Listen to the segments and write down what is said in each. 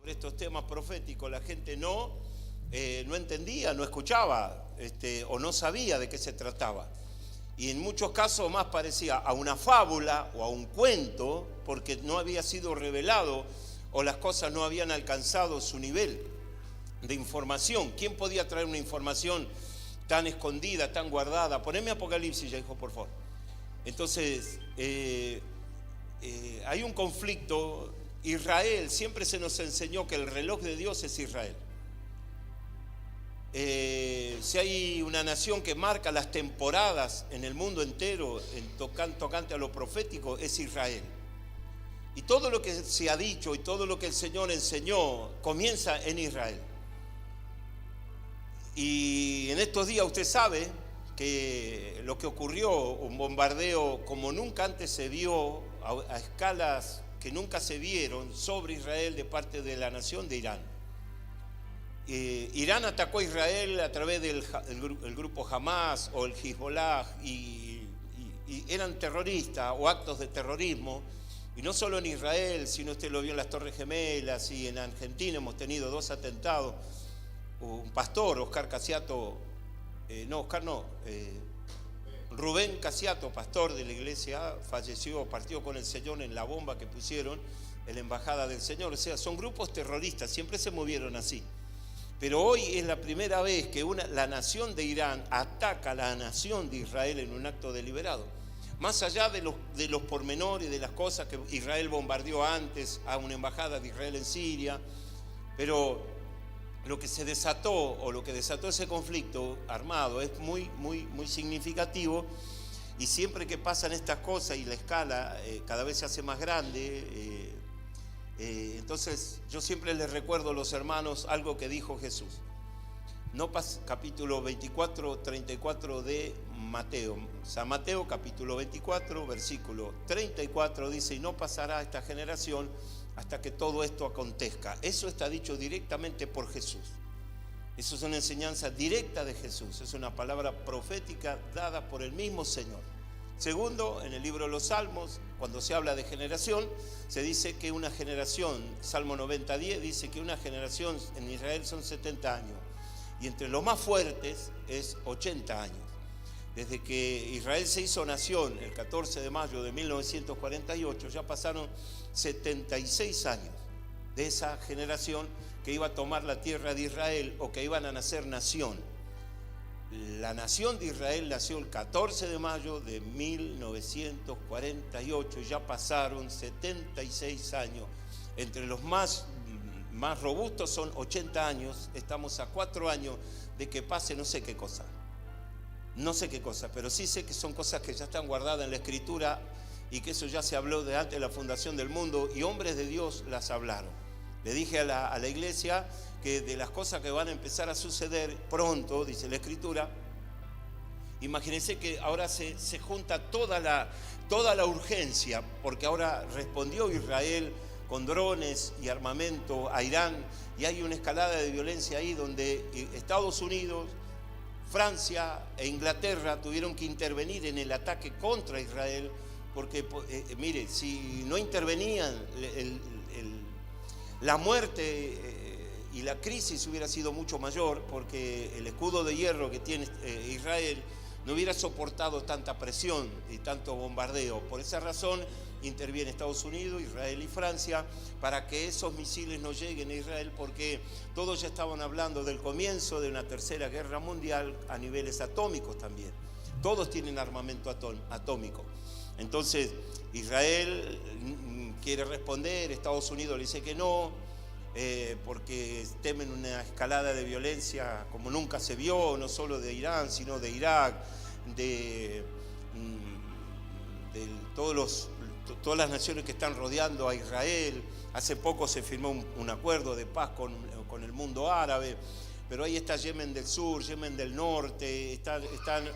estos temas proféticos, la gente no entendía, no escuchaba o no sabía de qué se trataba. Y en muchos casos más parecía a una fábula o a un cuento, porque no había sido revelado o las cosas no habían alcanzado su nivel de información. ¿Quién podía traer una información tan escondida, tan guardada? Poneme Apocalipsis, ya dijo, por favor. Entonces, hay un conflicto. Israel, siempre se nos enseñó que el reloj de Dios es Israel. Si hay una nación que marca las temporadas en el mundo entero, tocante a lo profético, es Israel. Y todo lo que se ha dicho y todo lo que el Señor enseñó comienza en Israel. Y en estos días usted sabe que lo que ocurrió, un bombardeo como nunca antes se vio, a escalas que nunca se vieron sobre Israel de parte de la nación de Irán. Irán atacó a Israel a través del grupo Hamas o el Hezbollah y eran terroristas o actos de terrorismo. Y no solo en Israel, sino usted lo vio en las Torres Gemelas y en Argentina hemos tenido 2 atentados. Un pastor, Rubén Casiato, pastor de la iglesia, falleció, partió con el Señor en la bomba que pusieron en la embajada del Señor. O sea, son grupos terroristas, siempre se movieron así. Pero hoy es la primera vez que la nación de Irán ataca a la nación de Israel en un acto deliberado. Más allá de los pormenores, de las cosas que Israel bombardeó antes a una embajada de Israel en Siria, pero lo que se desató o lo que desató ese conflicto armado es muy, muy, muy significativo. Y siempre que pasan estas cosas y la escala cada vez se hace más grande, entonces yo siempre les recuerdo a los hermanos algo que dijo Jesús. Capítulo 24, 34 de Mateo. San Mateo, capítulo 24, versículo 34 dice: y no pasará esta generación hasta que todo esto acontezca. Eso está dicho directamente por Jesús. Eso es una enseñanza directa de Jesús. Es una palabra profética dada por el mismo Señor. Segundo, en el libro de los Salmos, cuando se habla de generación, se dice que una generación, Salmo 90:10, dice que una generación en Israel son 70 años. Y entre los más fuertes es 80 años. Desde que Israel se hizo nación, el 14 de mayo de 1948, ya pasaron 76 años de esa generación que iba a tomar la tierra de Israel o que iban a nacer nación. La nación de Israel nació el 14 de mayo de 1948 y ya pasaron 76 años. Entre los más robustos son 80 años, estamos a 4 años de que pase no sé qué cosa. No sé qué cosa, pero sí sé que son cosas que ya están guardadas en la Escritura y que eso ya se habló de antes de la fundación del mundo y hombres de Dios las hablaron. Le dije a la iglesia que de las cosas que van a empezar a suceder pronto, dice la Escritura, imagínense que ahora se junta toda la urgencia, porque ahora respondió Israel con drones y armamento a Irán y hay una escalada de violencia ahí donde Estados Unidos, Francia e Inglaterra tuvieron que intervenir en el ataque contra Israel porque, mire, si no intervenían, la muerte y la crisis hubiera sido mucho mayor porque el escudo de hierro que tiene Israel no hubiera soportado tanta presión y tanto bombardeo. Por esa razón interviene Estados Unidos, Israel y Francia para que esos misiles no lleguen a Israel porque todos ya estaban hablando del comienzo de una tercera guerra mundial a niveles atómicos también. Todos tienen armamento atómico. Entonces Israel quiere responder, Estados Unidos le dice que no, porque temen una escalada de violencia como nunca se vio, no solo de Irán, sino de Irak, de todas las naciones que están rodeando a Israel. Hace poco se firmó un acuerdo de paz con el mundo árabe, pero ahí está Yemen del sur, Yemen del norte, están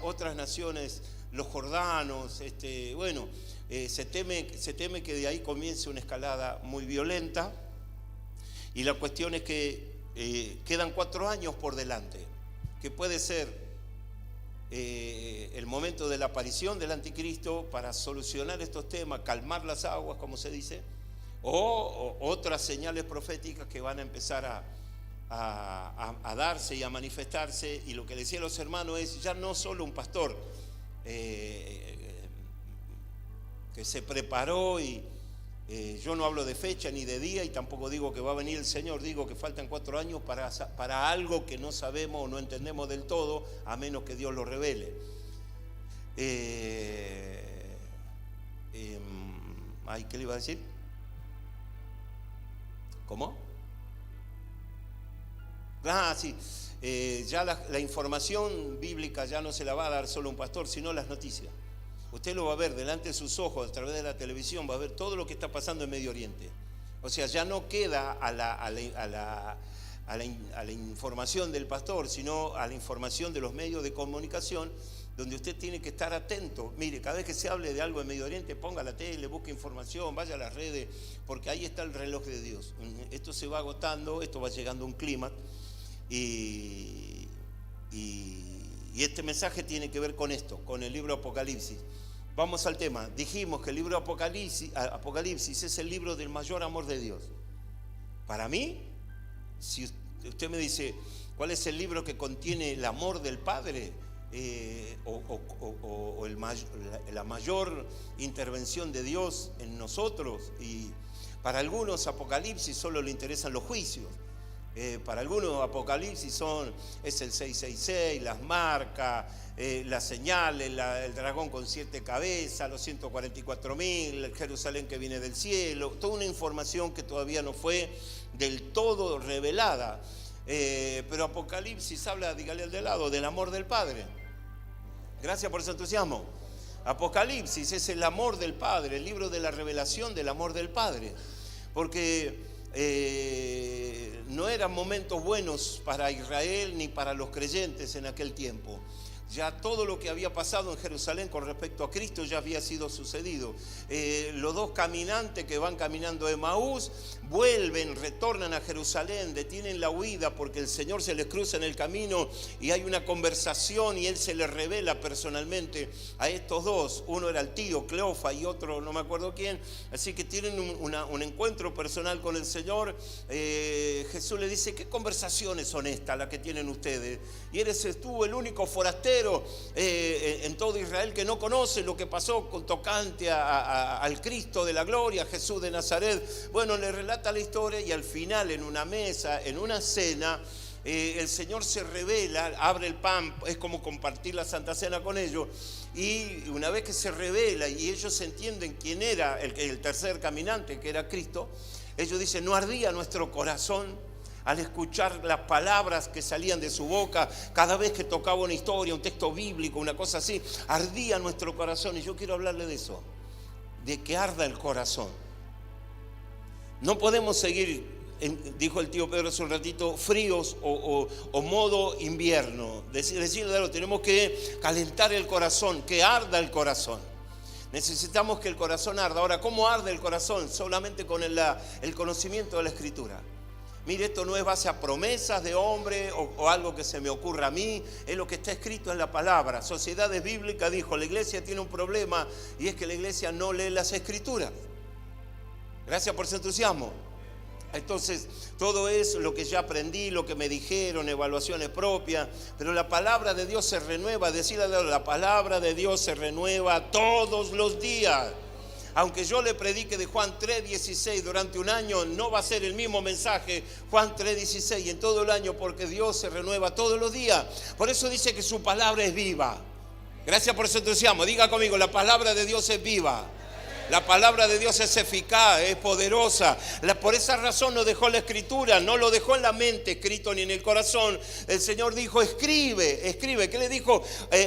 otras naciones, los jordanos, se teme que de ahí comience una escalada muy violenta. Y la cuestión es que quedan 4 años por delante, que puede ser el momento de la aparición del anticristo para solucionar estos temas, calmar las aguas, como se dice, o otras señales proféticas que van a empezar a darse y a manifestarse. Y lo que le decía a los hermanos es ya no solo un pastor que se preparó y yo no hablo de fecha ni de día y tampoco digo que va a venir el Señor, digo que faltan 4 años para algo que no sabemos o no entendemos del todo, a menos que Dios lo revele. ¿Qué le iba a decir? ¿Cómo? Sí. Ya la información bíblica ya no se la va a dar solo un pastor, sino las noticias. Usted lo va a ver delante de sus ojos, a través de la televisión, va a ver todo lo que está pasando en Medio Oriente. O sea, ya no queda a la información del pastor, sino a la información de los medios de comunicación, donde usted tiene que estar atento. Mire, cada vez que se hable de algo en Medio Oriente, ponga la tele, busque información, vaya a las redes, porque ahí está el reloj de Dios. Esto se va agotando, esto va llegando a un clima, y este mensaje tiene que ver con esto, con el libro Apocalipsis. Vamos al tema. Dijimos que el libro Apocalipsis es el libro del mayor amor de Dios. Para mí, si usted me dice, ¿cuál es el libro que contiene el amor del Padre? La mayor intervención de Dios en nosotros. Y para algunos Apocalipsis solo le interesan los juicios. Para algunos Apocalipsis es el 666, las marcas, las señales, el dragón con 7 cabezas, los 144.000, el Jerusalén que viene del cielo, toda una información que todavía no fue del todo revelada. Pero Apocalipsis habla, dígale al de lado, del amor del Padre. Gracias por ese entusiasmo. Apocalipsis es el amor del Padre, el libro de la revelación del amor del Padre. Porque no eran momentos buenos para Israel ni para los creyentes en aquel tiempo. Ya todo lo que había pasado en Jerusalén con respecto a Cristo ya había sido sucedido. Los 2 caminantes que van caminando de Emaús retornan a Jerusalén, detienen la huida porque el Señor se les cruza en el camino y hay una conversación y Él se les revela personalmente a estos 2. Uno era el tío Cleofa y otro no me acuerdo quién. Así que tienen un encuentro personal con el Señor. Jesús le dice, ¿qué conversaciones son estas las que tienen ustedes? Y eres tú el único forastero en todo Israel que no conoce lo que pasó con tocante al Cristo de la gloria, Jesús de Nazaret. Bueno, le relata la historia y al final en una mesa, en una cena, el Señor se revela, abre el pan, es como compartir la Santa Cena con ellos, y una vez que se revela y ellos entienden quién era el tercer caminante, que era Cristo, ellos dicen, ¿no ardía nuestro corazón al escuchar las palabras que salían de su boca? Cada vez que tocaba una historia, un texto bíblico, una cosa así, ardía nuestro corazón. Y yo quiero hablarle de eso, de que arda el corazón. No podemos seguir, dijo el tío Pedro hace un ratito, fríos o modo invierno. Decirle, tenemos que calentar el corazón, que arda el corazón. Necesitamos que el corazón arda. Ahora, ¿cómo arde el corazón? Solamente con el conocimiento de la Escritura. Mire, esto no es base a promesas de hombre o algo que se me ocurra a mí, es lo que está escrito en la palabra. Sociedades Bíblicas dijo, la iglesia tiene un problema y es que la iglesia no lee las Escrituras. Gracias por su entusiasmo. Entonces, todo es lo que ya aprendí, lo que me dijeron, evaluaciones propias, pero la palabra de Dios se renueva. Decirle, la palabra de Dios se renueva todos los días. Aunque yo le predique de Juan 3:16 durante un año, no va a ser el mismo mensaje Juan 3:16 en todo el año, porque Dios se renueva todos los días. Por eso dice que su palabra es viva. Gracias por su entusiasmo. Diga conmigo, la palabra de Dios es viva. La palabra de Dios es eficaz, es poderosa. Por esa razón no dejó la Escritura, no lo dejó en la mente escrito ni en el corazón. El Señor dijo, escribe, escribe. ¿Qué le dijo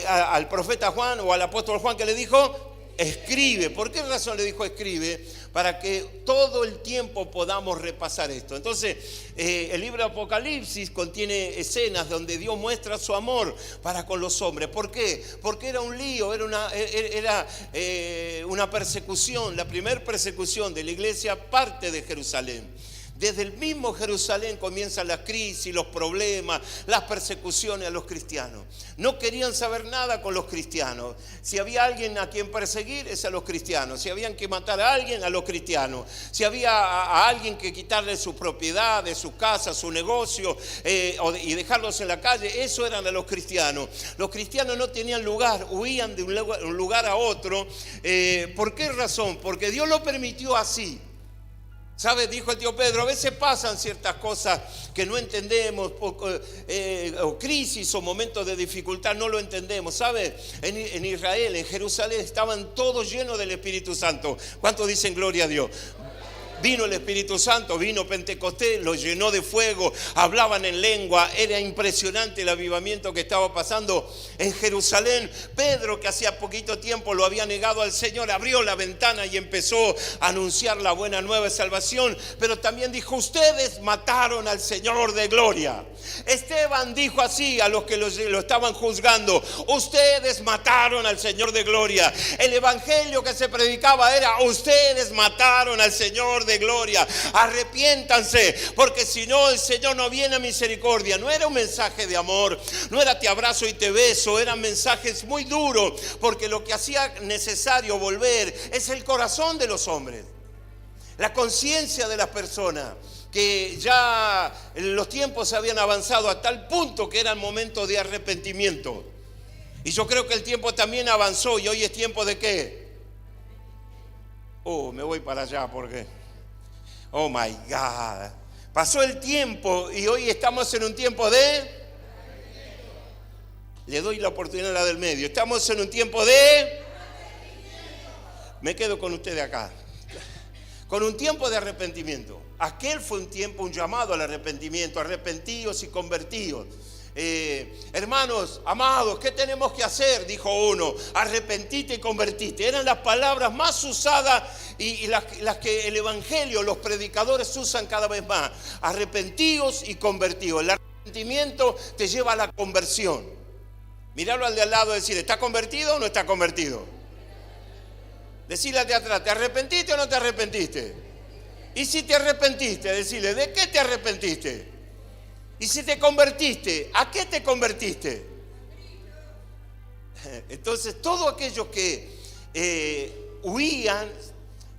al profeta Juan o al apóstol Juan? ¿Qué le dijo? Escribe. ¿Por qué razón le dijo escribe? Para que todo el tiempo podamos repasar esto. Entonces, el libro de Apocalipsis contiene escenas donde Dios muestra su amor para con los hombres. ¿Por qué? Porque era un lío, era una persecución. La primera persecución de la iglesia parte de Jerusalén. Desde el mismo Jerusalén comienzan las crisis, los problemas, las persecuciones a los cristianos. No querían saber nada con los cristianos. Si había alguien a quien perseguir, es a los cristianos. Si habían que matar a alguien, a los cristianos. Si había a alguien que quitarle su propiedad, de su casa, su negocio y dejarlos en la calle, eso eran a los cristianos. Los cristianos no tenían lugar, huían de un lugar a otro. ¿Por qué razón? Porque Dios lo permitió así. ¿Sabe? Dijo el tío Pedro, a veces pasan ciertas cosas que no entendemos, o crisis o momentos de dificultad, no lo entendemos. ¿Sabe? En Israel, en Jerusalén, estaban todos llenos del Espíritu Santo. ¿Cuántos dicen gloria a Dios? Vino el Espíritu Santo, vino Pentecostés, los llenó de fuego, hablaban en lengua, era impresionante el avivamiento que estaba pasando en Jerusalén. Pedro, que hacía poquito tiempo lo había negado al Señor, abrió la ventana y empezó a anunciar la buena nueva de salvación, pero también dijo, ustedes mataron al Señor de gloria. Esteban dijo así a los que lo estaban juzgando, ustedes mataron al Señor de gloria. El evangelio que se predicaba era, ustedes mataron al Señor de gloria, arrepiéntanse, porque si no el Señor no viene a misericordia. No era un mensaje de amor, no era te abrazo y te beso, eran mensajes muy duros, porque lo que hacía necesario volver es el corazón de los hombres, la conciencia de las personas, que ya los tiempos habían avanzado a tal punto que eran momentos de arrepentimiento. Y yo creo que el tiempo también avanzó y hoy es tiempo de ¿qué? Me voy para allá porque oh my God, pasó el tiempo y hoy estamos en un tiempo de, le doy la oportunidad a la del medio, estamos en un tiempo de, me quedo con ustedes acá, con un tiempo de arrepentimiento. Aquel fue un tiempo, un llamado al arrepentimiento, arrepentidos y convertidos. Hermanos, amados, ¿qué tenemos que hacer? Dijo uno, arrepentite y convertite. Eran las palabras más usadas y las que el evangelio, los predicadores usan cada vez más. Arrepentidos y convertidos. El arrepentimiento te lleva a la conversión. Míralo al de al lado y decirle, ¿está convertido o no está convertido? Decirle al de atrás, ¿te arrepentiste o no te arrepentiste? Y si te arrepentiste, decirle, ¿de qué te arrepentiste? Y si te convertiste, ¿a qué te convertiste? Entonces, todos aquellos que huían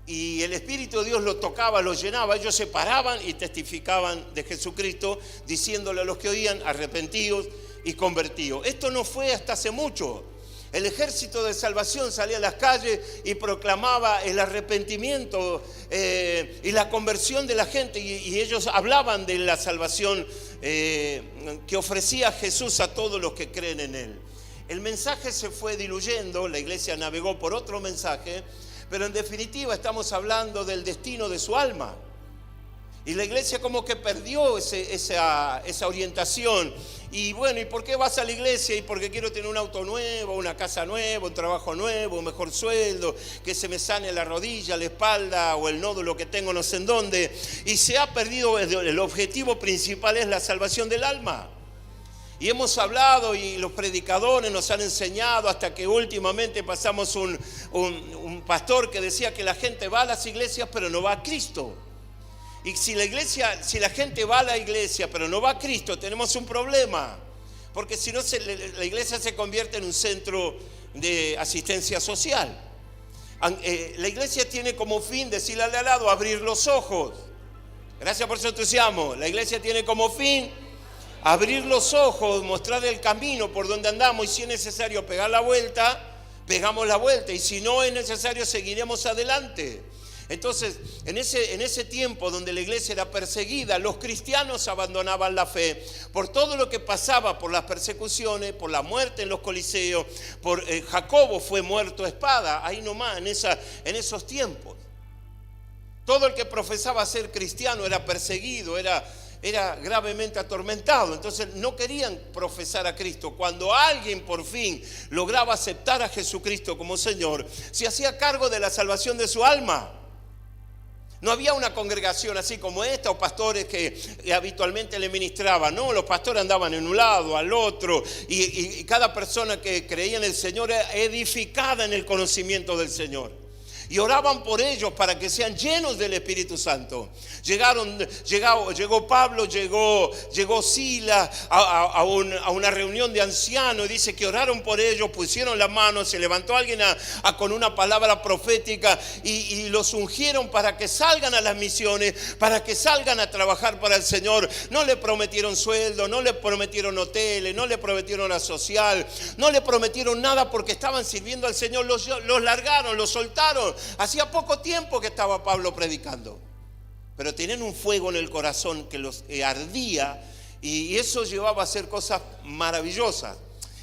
y el Espíritu de Dios los tocaba, los llenaba, ellos se paraban y testificaban de Jesucristo, diciéndole a los que oían, arrepentidos y convertidos. Esto no fue hasta hace mucho. El ejército de salvación salía a las calles y proclamaba el arrepentimiento y la conversión de la gente. Y ellos hablaban de la salvación que ofrecía Jesús a todos los que creen en Él. El mensaje se fue diluyendo, la iglesia navegó por otro mensaje, pero en definitiva estamos hablando del destino de su alma. Y la iglesia como que perdió esa orientación. Y bueno, ¿y por qué vas a la iglesia? Y porque quiero tener un auto nuevo, una casa nueva, un trabajo nuevo, un mejor sueldo, que se me sane la rodilla, la espalda o el nódulo que tengo no sé en dónde. Y se ha perdido, el objetivo principal es la salvación del alma. Y hemos hablado y los predicadores nos han enseñado hasta que últimamente pasamos un pastor que decía que la gente va a las iglesias pero no va a Cristo. Y si la gente va a la iglesia pero no va a Cristo, tenemos un problema. Porque si no, la iglesia se convierte en un centro de asistencia social. La iglesia tiene como fin, decirle al de al lado, abrir los ojos. Gracias por su entusiasmo. La iglesia tiene como fin abrir los ojos, mostrar el camino por donde andamos. Y si es necesario pegar la vuelta, pegamos la vuelta. Y si no es necesario, seguiremos adelante. Entonces, en ese tiempo donde la iglesia era perseguida, los cristianos abandonaban la fe por todo lo que pasaba, por las persecuciones, por la muerte en los coliseos, por Jacobo fue muerto a espada, ahí nomás, en esos tiempos. Todo el que profesaba ser cristiano era perseguido, era gravemente atormentado. Entonces no querían profesar a Cristo. Cuando alguien por fin lograba aceptar a Jesucristo como Señor, se hacía cargo de la salvación de su alma. No había una congregación así como esta o pastores que habitualmente le ministraban. No, los pastores andaban en un lado, al otro, y cada persona que creía en el Señor era edificada en el conocimiento del Señor. y oraban por ellos para que sean llenos del Espíritu Santo. Llegó Pablo, llegó Sila a una reunión de ancianos, y dice que oraron por ellos, pusieron las manos, se levantó alguien con una palabra profética y los ungieron para que salgan a las misiones, para que salgan a trabajar para el Señor. No le prometieron sueldo, no le prometieron hoteles, no le prometieron la social, no le prometieron nada, porque estaban sirviendo al Señor. Los largaron, los soltaron. Hacía poco tiempo que estaba Pablo predicando, pero tenían un fuego en el corazón que los ardía, y eso llevaba a hacer cosas maravillosas.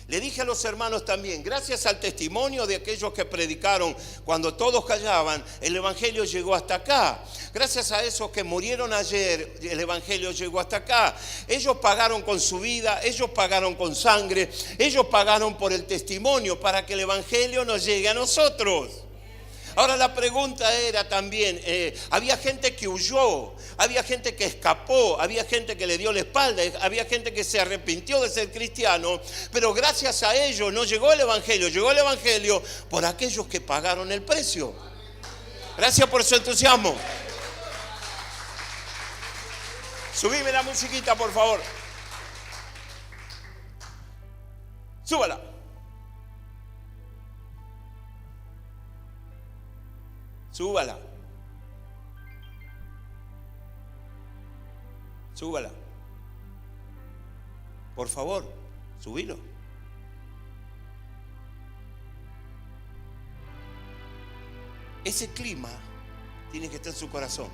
Le dije a los hermanos también, gracias al testimonio de aquellos que predicaron cuando todos callaban, el Evangelio llegó hasta acá. Gracias a esos que murieron ayer, el Evangelio llegó hasta acá. Ellos pagaron con su vida, ellos pagaron con sangre, ellos pagaron por el testimonio para que el Evangelio nos llegue a nosotros. Ahora la pregunta era también, había gente que huyó, había gente que escapó, había gente que le dio la espalda, había gente que se arrepintió de ser cristiano, pero gracias a ellos no llegó el Evangelio por aquellos que pagaron el precio. Gracias por su entusiasmo. Subime la musiquita, por favor. Súbala. Súbala. Súbala. Por favor, subilo. Ese clima tiene que estar en su corazón.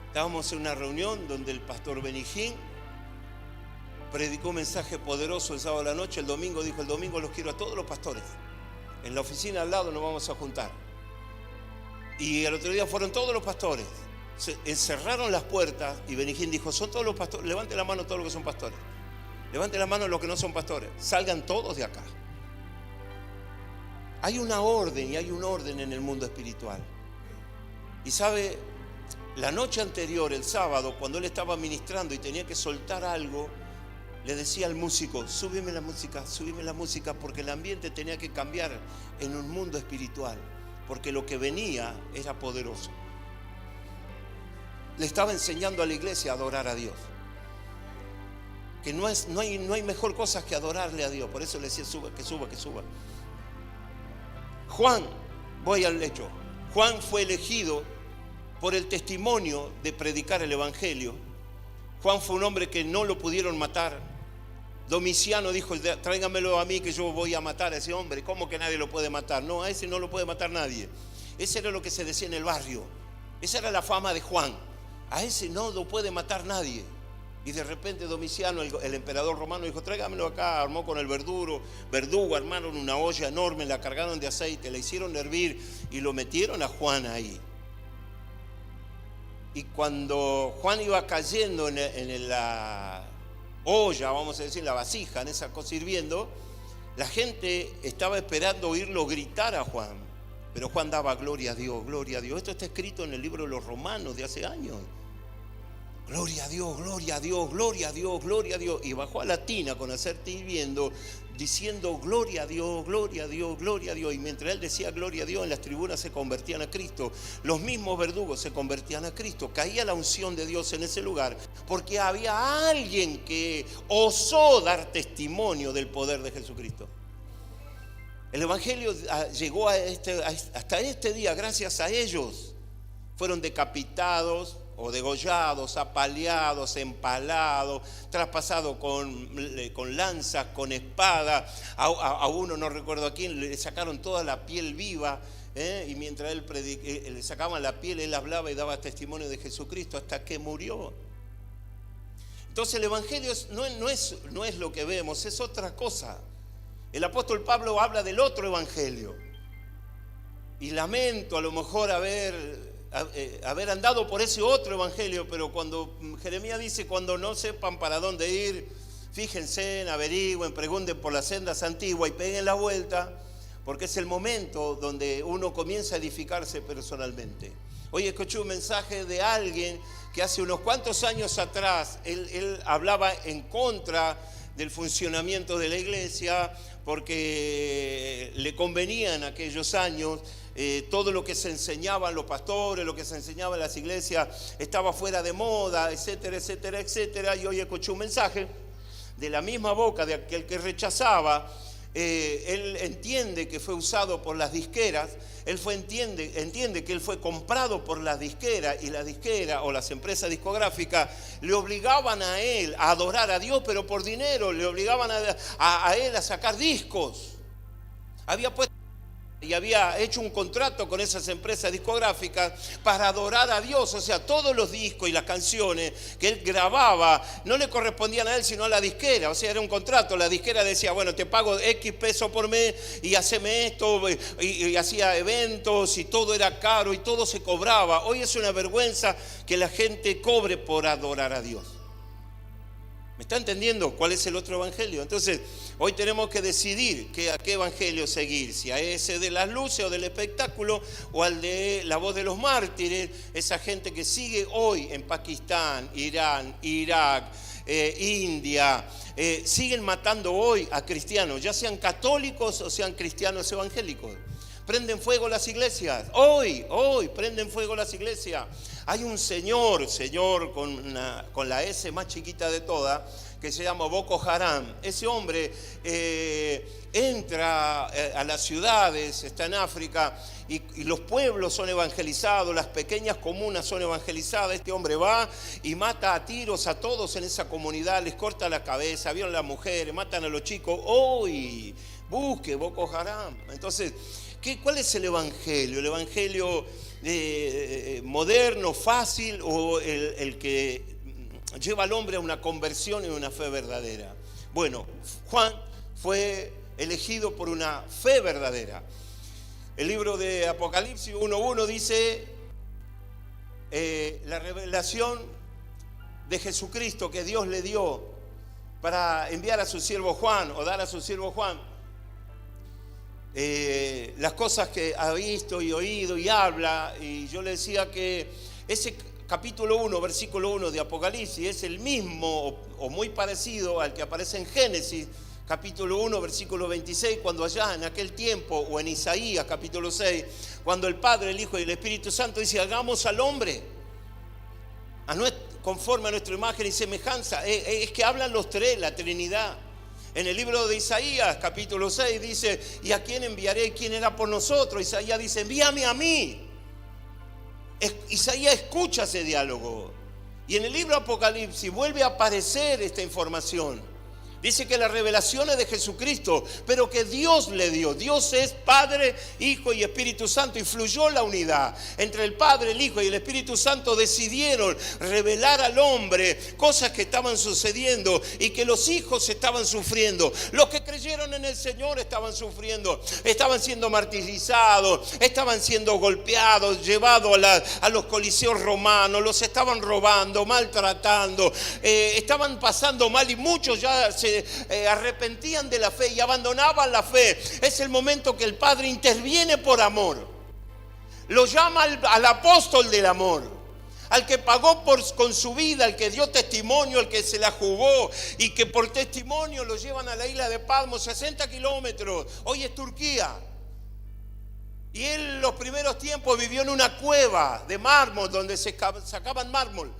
Estábamos en una reunión donde el pastor Benijín predicó un mensaje poderoso el sábado a la noche. El domingo dijo, el domingo los quiero a todos los pastores. En la oficina al lado nos vamos a juntar. Y el otro día fueron todos los pastores. Se encerraron las puertas y Benijín dijo, son todos los pastores. Levanten la mano todos los que son pastores. Levanten la mano los que no son pastores. Salgan todos de acá. Hay una orden y hay un orden en el mundo espiritual. Y sabe, la noche anterior, el sábado, cuando él estaba ministrando y tenía que soltar algo, le decía al músico, súbeme la música, porque el ambiente tenía que cambiar en un mundo espiritual, porque lo que venía era poderoso. Le estaba enseñando a la iglesia a adorar a Dios, que no hay mejor cosa que adorarle a Dios. Por eso le decía, que suba. Juan, voy al hecho. Juan fue elegido por el testimonio de predicar el Evangelio. Juan fue un hombre que no lo pudieron matar. Domiciano dijo, tráigamelo a mí que yo voy a matar a ese hombre. ¿Cómo que nadie lo puede matar? No, a ese no lo puede matar nadie. Ese era lo que se decía en el barrio. Esa era la fama de Juan. A ese no lo puede matar nadie. Y de repente Domiciano, el emperador romano, dijo, tráigamelo acá. Armó con el verdugo, armaron una olla enorme, la cargaron de aceite, la hicieron hervir y lo metieron a Juan ahí. Y cuando Juan iba cayendo en la olla, vamos a decir, la vasija, en esa cosa hirviendo, la gente estaba esperando oírlo gritar a Juan. Pero Juan daba gloria a Dios, gloria a Dios. Esto está escrito en el libro de los Romanos de hace años. Gloria a Dios, gloria a Dios, gloria a Dios, gloria a Dios. Y bajó a la tina con aceite hirviendo, diciendo gloria a Dios, gloria a Dios, gloria a Dios. Y mientras él decía gloria a Dios, en las tribunas se convertían a Cristo. Los mismos verdugos se convertían a Cristo. Caía la unción de Dios en ese lugar, porque había alguien que osó dar testimonio del poder de Jesucristo. El Evangelio llegó hasta este día gracias a ellos. Fueron decapitados o degollados, apaleados, empalados, traspasados con lanzas, con espada. A uno, no recuerdo a quién, le sacaron toda la piel viva, y mientras él le sacaban la piel, él hablaba y daba testimonio de Jesucristo hasta que murió. Entonces el Evangelio no es lo que vemos, es otra cosa. El apóstol Pablo habla del otro Evangelio. Y lamento a lo mejor haber andado por ese otro Evangelio, pero cuando Jeremías dice, cuando no sepan para dónde ir, fíjense, averigüen, pregunten por las sendas antiguas y peguen la vuelta, porque es el momento donde uno comienza a edificarse personalmente. Hoy escuché un mensaje de alguien que hace unos cuantos años atrás, él hablaba en contra del funcionamiento de la iglesia, porque le convenía en aquellos años todo lo que se enseñaban los pastores, lo que se enseñaba en las iglesias estaba fuera de moda, etcétera, etcétera, etcétera. Y hoy escuché un mensaje de la misma boca de aquel que rechazaba. Él entiende que fue usado por las disqueras, entiende que él fue comprado por las disqueras, y la disquera o las empresas discográficas le obligaban a él a adorar a Dios, pero por dinero, le obligaban a él a sacar discos. Había puesto y había hecho un contrato con esas empresas discográficas para adorar a Dios. O sea, todos los discos y las canciones que él grababa no le correspondían a él, sino a la disquera. O sea, era un contrato. La disquera decía, bueno, te pago X pesos por mes y haceme esto, y hacía eventos, y todo era caro y todo se cobraba. Hoy es una vergüenza que la gente cobre por adorar a Dios. ¿Me está entendiendo cuál es el otro evangelio? Entonces, hoy tenemos que decidir a qué evangelio seguir, si a ese de las luces o del espectáculo, o al de la voz de los mártires, esa gente que sigue hoy en Pakistán, Irán, Irak, India, siguen matando hoy a cristianos, ya sean católicos o sean cristianos evangélicos. Prenden fuego las iglesias, hoy prenden fuego las iglesias. Hay un señor con la S más chiquita de todas, que se llama Boko Haram. Ese hombre entra a las ciudades, está en África, y los pueblos son evangelizados, las pequeñas comunas son evangelizadas. Este hombre va y mata a tiros a todos en esa comunidad, les corta la cabeza, violan a las mujeres, matan a los chicos. Hoy busque Boko Haram. Entonces, ¿cuál es el evangelio? ¿El evangelio moderno, fácil, o el que lleva al hombre a una conversión y una fe verdadera? Bueno, Juan fue elegido por una fe verdadera. El libro de Apocalipsis 1:1 dice la revelación de Jesucristo que Dios le dio para enviar a su siervo Juan, o dar a su siervo Juan las cosas que ha visto y oído y habla. Y yo le decía que ese capítulo 1, versículo 1 de Apocalipsis es el mismo o muy parecido al que aparece en Génesis capítulo 1, versículo 26, cuando allá en aquel tiempo, o en Isaías capítulo 6, cuando el Padre, el Hijo y el Espíritu Santo dice, hagamos al hombre conforme a nuestra imagen y semejanza. Es que hablan los tres, la Trinidad. En el libro de Isaías, capítulo 6, dice, ¿y a quién enviaré? ¿Quién era por nosotros? Isaías dice, envíame a mí. Isaías escucha ese diálogo. Y en el libro de Apocalipsis vuelve a aparecer esta información. Dice que la revelación es de Jesucristo, pero que Dios le dio. Dios es Padre, Hijo y Espíritu Santo, y fluyó la unidad. Entre el Padre, el Hijo y el Espíritu Santo decidieron revelar al hombre cosas que estaban sucediendo y que los hijos estaban sufriendo. Los que creyeron en el Señor estaban sufriendo, estaban siendo martirizados, estaban siendo golpeados, llevados a los coliseos romanos, los estaban robando, maltratando, estaban pasando mal, y muchos ya se arrepentían de la fe y abandonaban la fe. Es el momento que el Padre interviene por amor. Lo llama al apóstol del amor, al que pagó con su vida, al que dio testimonio, al que se la jugó, y que por testimonio lo llevan a la isla de Patmos, 60 kilómetros. Hoy es Turquía. Y él los primeros tiempos vivió en una cueva de mármol donde se sacaban mármol.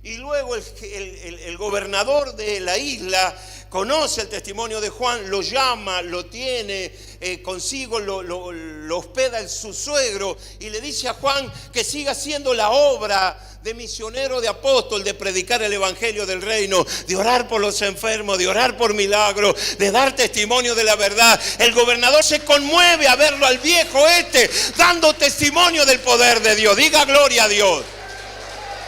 Y luego el gobernador de la isla conoce el testimonio de Juan, lo llama, lo tiene consigo, lo hospeda en su suegro, y le dice a Juan que siga haciendo la obra de misionero, de apóstol, de predicar el evangelio del reino, de orar por los enfermos, de orar por milagros, de dar testimonio de la verdad. El gobernador se conmueve a verlo al viejo dando testimonio del poder de Dios. Diga gloria a Dios.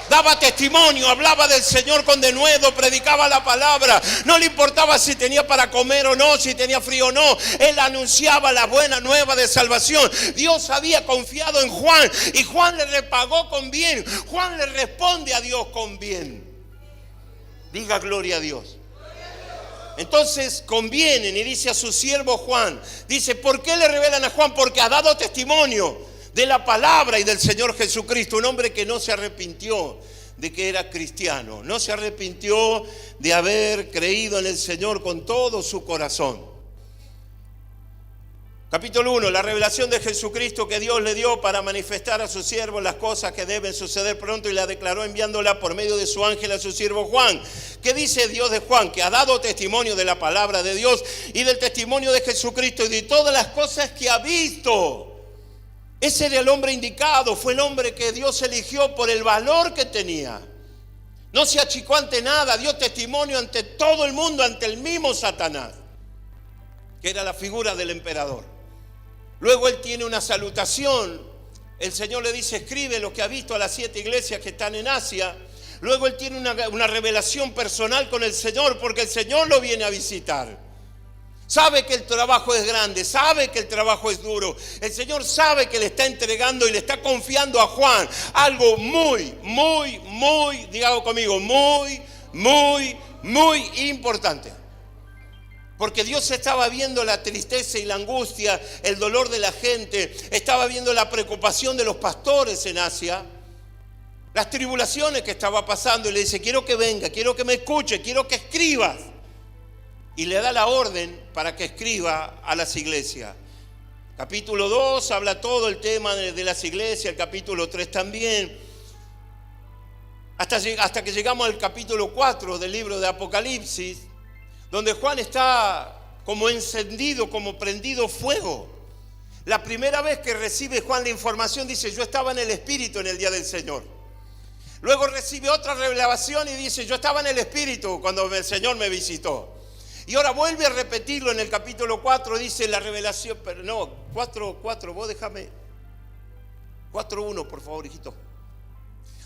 Daba testimonio, hablaba del Señor con denuedo, predicaba la palabra. No le importaba si tenía para comer o no, si tenía frío o no. Él anunciaba la buena nueva de salvación. Dios había confiado en Juan y Juan le repagó con bien. Juan le responde a Dios con bien. Diga gloria a Dios. Entonces convienen, y dice a su siervo Juan, dice, ¿por qué le revelan a Juan? Porque ha dado testimonio de la palabra y del Señor Jesucristo. Un hombre que no se arrepintió de que era cristiano, no se arrepintió de haber creído en el Señor con todo su corazón. Capítulo 1, la revelación de Jesucristo que Dios le dio para manifestar a sus siervos las cosas que deben suceder pronto, y la declaró enviándola por medio de su ángel a su siervo Juan. ¿Qué dice Dios de Juan? Que ha dado testimonio de la palabra de Dios y del testimonio de Jesucristo y de todas las cosas que ha visto. Ese era el hombre indicado, fue el hombre que Dios eligió por el valor que tenía. No se achicó ante nada, dio testimonio ante todo el mundo, ante el mismo Satanás, que era la figura del emperador. Luego él tiene una salutación. El Señor le dice, escribe lo que ha visto a las 7 iglesias que están en Asia. Luego él tiene una revelación personal con el Señor, porque el Señor lo viene a visitar. Sabe que el trabajo es grande, sabe que el trabajo es duro. El Señor sabe que le está entregando y le está confiando a Juan algo muy, dígalo conmigo, muy importante. Porque Dios estaba viendo la tristeza y la angustia, el dolor de la gente, estaba viendo la preocupación de los pastores en Asia, las tribulaciones que estaba pasando, y le dice, quiero que venga, quiero que me escuche, quiero que escribas. Y le da la orden para que escriba a las iglesias. Capítulo 2 habla todo el tema de las iglesias, el capítulo 3 también. Hasta que llegamos al capítulo 4 del libro de Apocalipsis, donde Juan está como encendido, como prendido fuego. La primera vez que recibe Juan la información dice, yo estaba en el Espíritu en el día del Señor. Luego recibe otra revelación y dice, yo estaba en el Espíritu cuando el Señor me visitó. Y ahora vuelve a repetirlo en el capítulo 4, dice la revelación, pero no, 4, vos déjame, 4:1 por favor, hijito.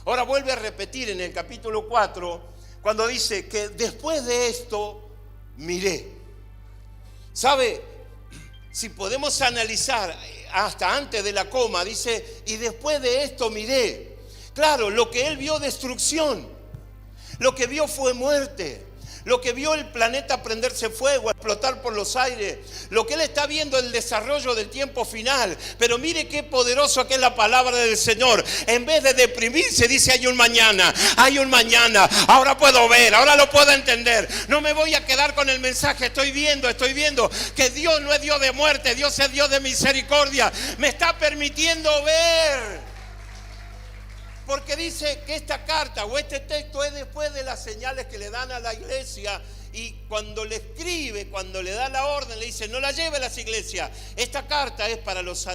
Ahora vuelve a repetir en el capítulo 4, cuando dice que después de esto, miré. ¿Sabe? Si podemos analizar hasta antes de la coma, dice, y después de esto miré. Claro, lo que él vio destrucción, lo que vio fue muerte, lo que vio el planeta prenderse fuego, explotar por los aires, lo que él está viendo el desarrollo del tiempo final. Pero mire qué poderoso que es la palabra del Señor. En vez de deprimirse, dice, hay un mañana, ahora puedo ver, ahora lo puedo entender. No me voy a quedar con el mensaje, estoy viendo que Dios no es Dios de muerte, Dios es Dios de misericordia. Me está permitiendo ver. Porque dice que esta carta o este texto es después de las señales que le dan a la iglesia, y cuando le escribe, cuando le da la orden, le dice, no la lleve a las iglesias. Esta carta es para los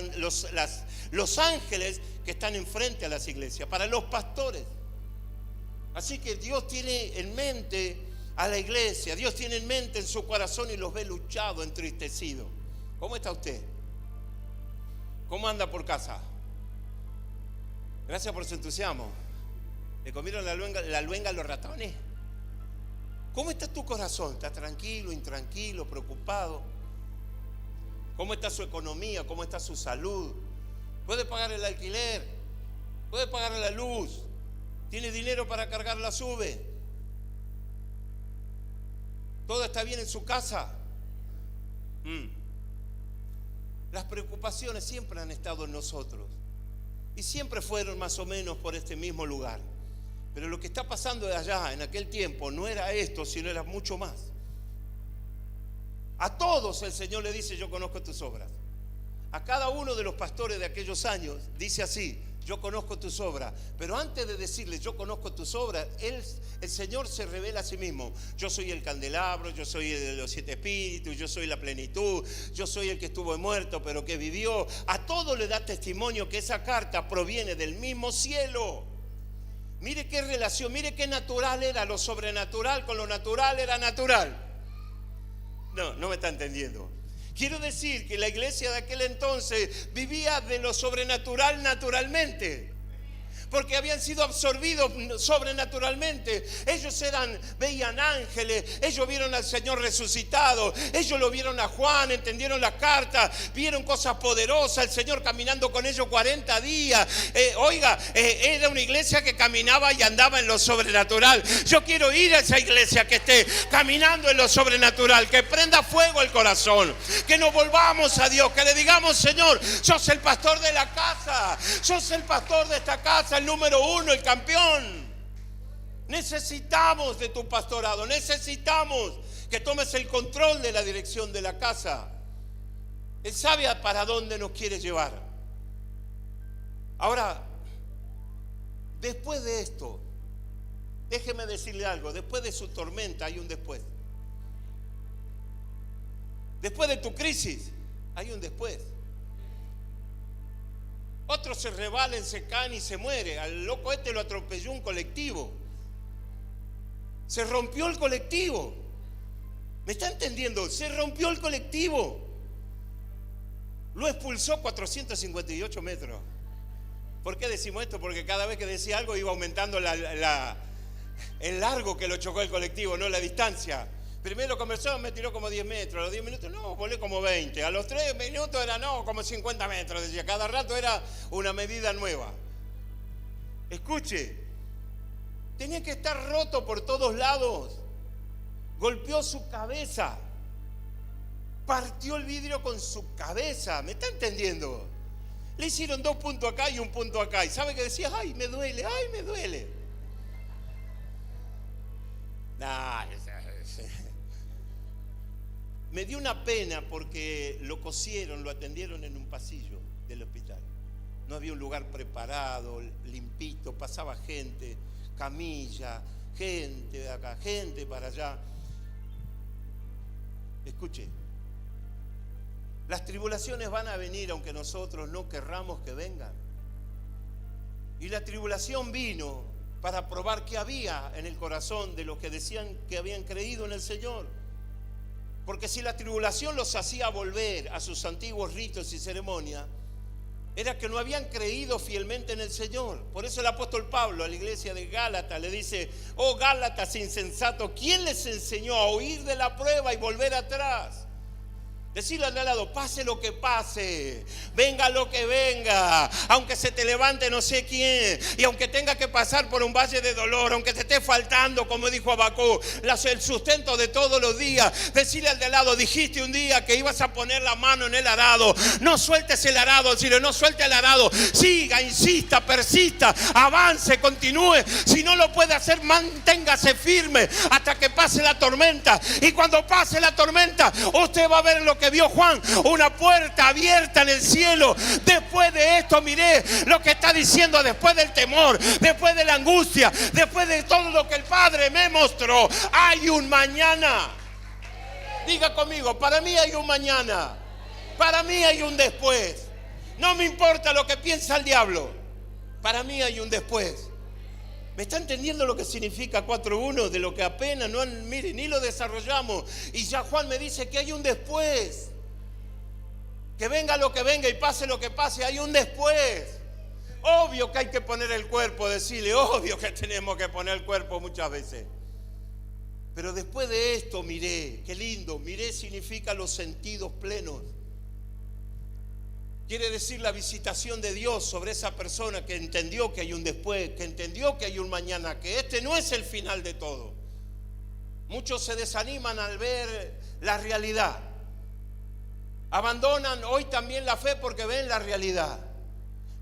ángeles que están enfrente a las iglesias, para los pastores. Así que Dios tiene en mente a la iglesia, Dios tiene en mente en su corazón y los ve luchado, entristecido. ¿Cómo está usted? ¿Cómo anda por casa? Gracias por su entusiasmo. ¿Le comieron la luenga a los ratones? ¿Cómo está tu corazón? ¿Está tranquilo, intranquilo, preocupado? ¿Cómo está su economía? ¿Cómo está su salud? ¿Puede pagar el alquiler? ¿Puede pagar la luz? ¿Tiene dinero para cargar la SUBE? ¿Todo está bien en su casa? Las preocupaciones siempre han estado en nosotros. Y siempre fueron más o menos por este mismo lugar. Pero lo que está pasando de allá en aquel tiempo no era esto, sino era mucho más. A todos el Señor le dice, yo conozco tus obras. A cada uno de los pastores de aquellos años dice así, yo conozco tus obras. Pero antes de decirle yo conozco tus obras, el Señor se revela a sí mismo. Yo soy el candelabro, yo soy el de los 7 espíritus, yo soy la plenitud, yo soy el que estuvo muerto pero que vivió. A todo le da testimonio que esa carta proviene del mismo cielo. Mire qué relación, mire qué natural era lo sobrenatural con lo natural era natural. No me está entendiendo. Quiero decir que la iglesia de aquel entonces vivía de lo sobrenatural naturalmente, porque habían sido absorbidos sobrenaturalmente. Ellos veían ángeles, ellos vieron al Señor resucitado, ellos lo vieron a Juan, entendieron la carta, vieron cosas poderosas, el Señor caminando con ellos 40 días. Era una iglesia que caminaba y andaba en lo sobrenatural. Yo quiero ir a esa iglesia que esté caminando en lo sobrenatural, que prenda fuego el corazón, que nos volvamos a Dios, que le digamos, Señor, sos el pastor de la casa, sos el pastor de esta casa, el número 1, el campeón. Necesitamos de tu pastorado, necesitamos que tomes el control de la dirección de la casa. Él sabe para dónde nos quiere llevar. Ahora, después de esto, déjeme decirle algo, después de su tormenta hay un después. Después de tu crisis, hay un después. Otros se rebalen, se caen y se muere. Al loco este lo atropelló un colectivo. Se rompió el colectivo. ¿Me está entendiendo? Se rompió el colectivo. Lo expulsó 458 metros. ¿Por qué decimos esto? Porque cada vez que decía algo iba aumentando el largo que lo chocó el colectivo, no la distancia. Primero comenzó, me tiró como 10 metros, a los 10 minutos no, volé como 20, a los 3 minutos era no, como 50 metros, decía, cada rato era una medida nueva. Escuche, tenía que estar roto por todos lados, golpeó su cabeza, partió el vidrio con su cabeza, ¿me está entendiendo? Le hicieron 2 puntos acá y 1 punto acá, y ¿sabe qué decía? ¡Ay, me duele! ¡Ay, me duele! Nah, me dio una pena porque lo cosieron, lo atendieron en un pasillo del hospital. No había un lugar preparado, limpito, pasaba gente, camilla, gente de acá, gente para allá. Escuche, las tribulaciones van a venir aunque nosotros no querramos que vengan. Y la tribulación vino para probar qué había en el corazón de los que decían que habían creído en el Señor. Porque si la tribulación los hacía volver a sus antiguos ritos y ceremonias, era que no habían creído fielmente en el Señor. Por eso el apóstol Pablo a la iglesia de Gálatas le dice: oh Gálatas insensatos, ¿quién les enseñó a huir de la prueba y volver atrás? Decirle al de al lado, pase lo que pase, venga lo que venga, aunque se te levante no sé quién, y aunque tenga que pasar por un valle de dolor, aunque te esté faltando, como dijo Habacuc, el sustento de todos los días. Decirle al de al lado, dijiste un día que ibas a poner la mano en el arado, no sueltes el arado, decirle, no suelte el arado, siga, insista, persista, avance, continúe. Si no lo puede hacer, manténgase firme hasta que pase la tormenta. Y cuando pase la tormenta, usted va a ver lo que vio Juan, una puerta abierta en el cielo. Después de esto, miré lo que está diciendo, después del temor, después de la angustia, después de todo lo que el Padre me mostró, hay un mañana. Diga conmigo, para mí hay un mañana, para mí hay un después. No me importa lo que piensa el diablo, para mí hay un después. ¿Me está entendiendo lo que significa 4.1? De lo que apenas, no, mire, ni lo desarrollamos. Y ya Juan me dice que hay un después. Que venga lo que venga y pase lo que pase, hay un después. Obvio que hay que poner el cuerpo, decirle, obvio que tenemos que poner el cuerpo muchas veces. Pero después de esto, miré, qué lindo, miré significa los sentidos plenos. Quiere decir la visitación de Dios sobre esa persona que entendió que hay un después, que entendió que hay un mañana, que este no es el final de todo. Muchos se desaniman al ver la realidad. Abandonan hoy también la fe porque ven la realidad.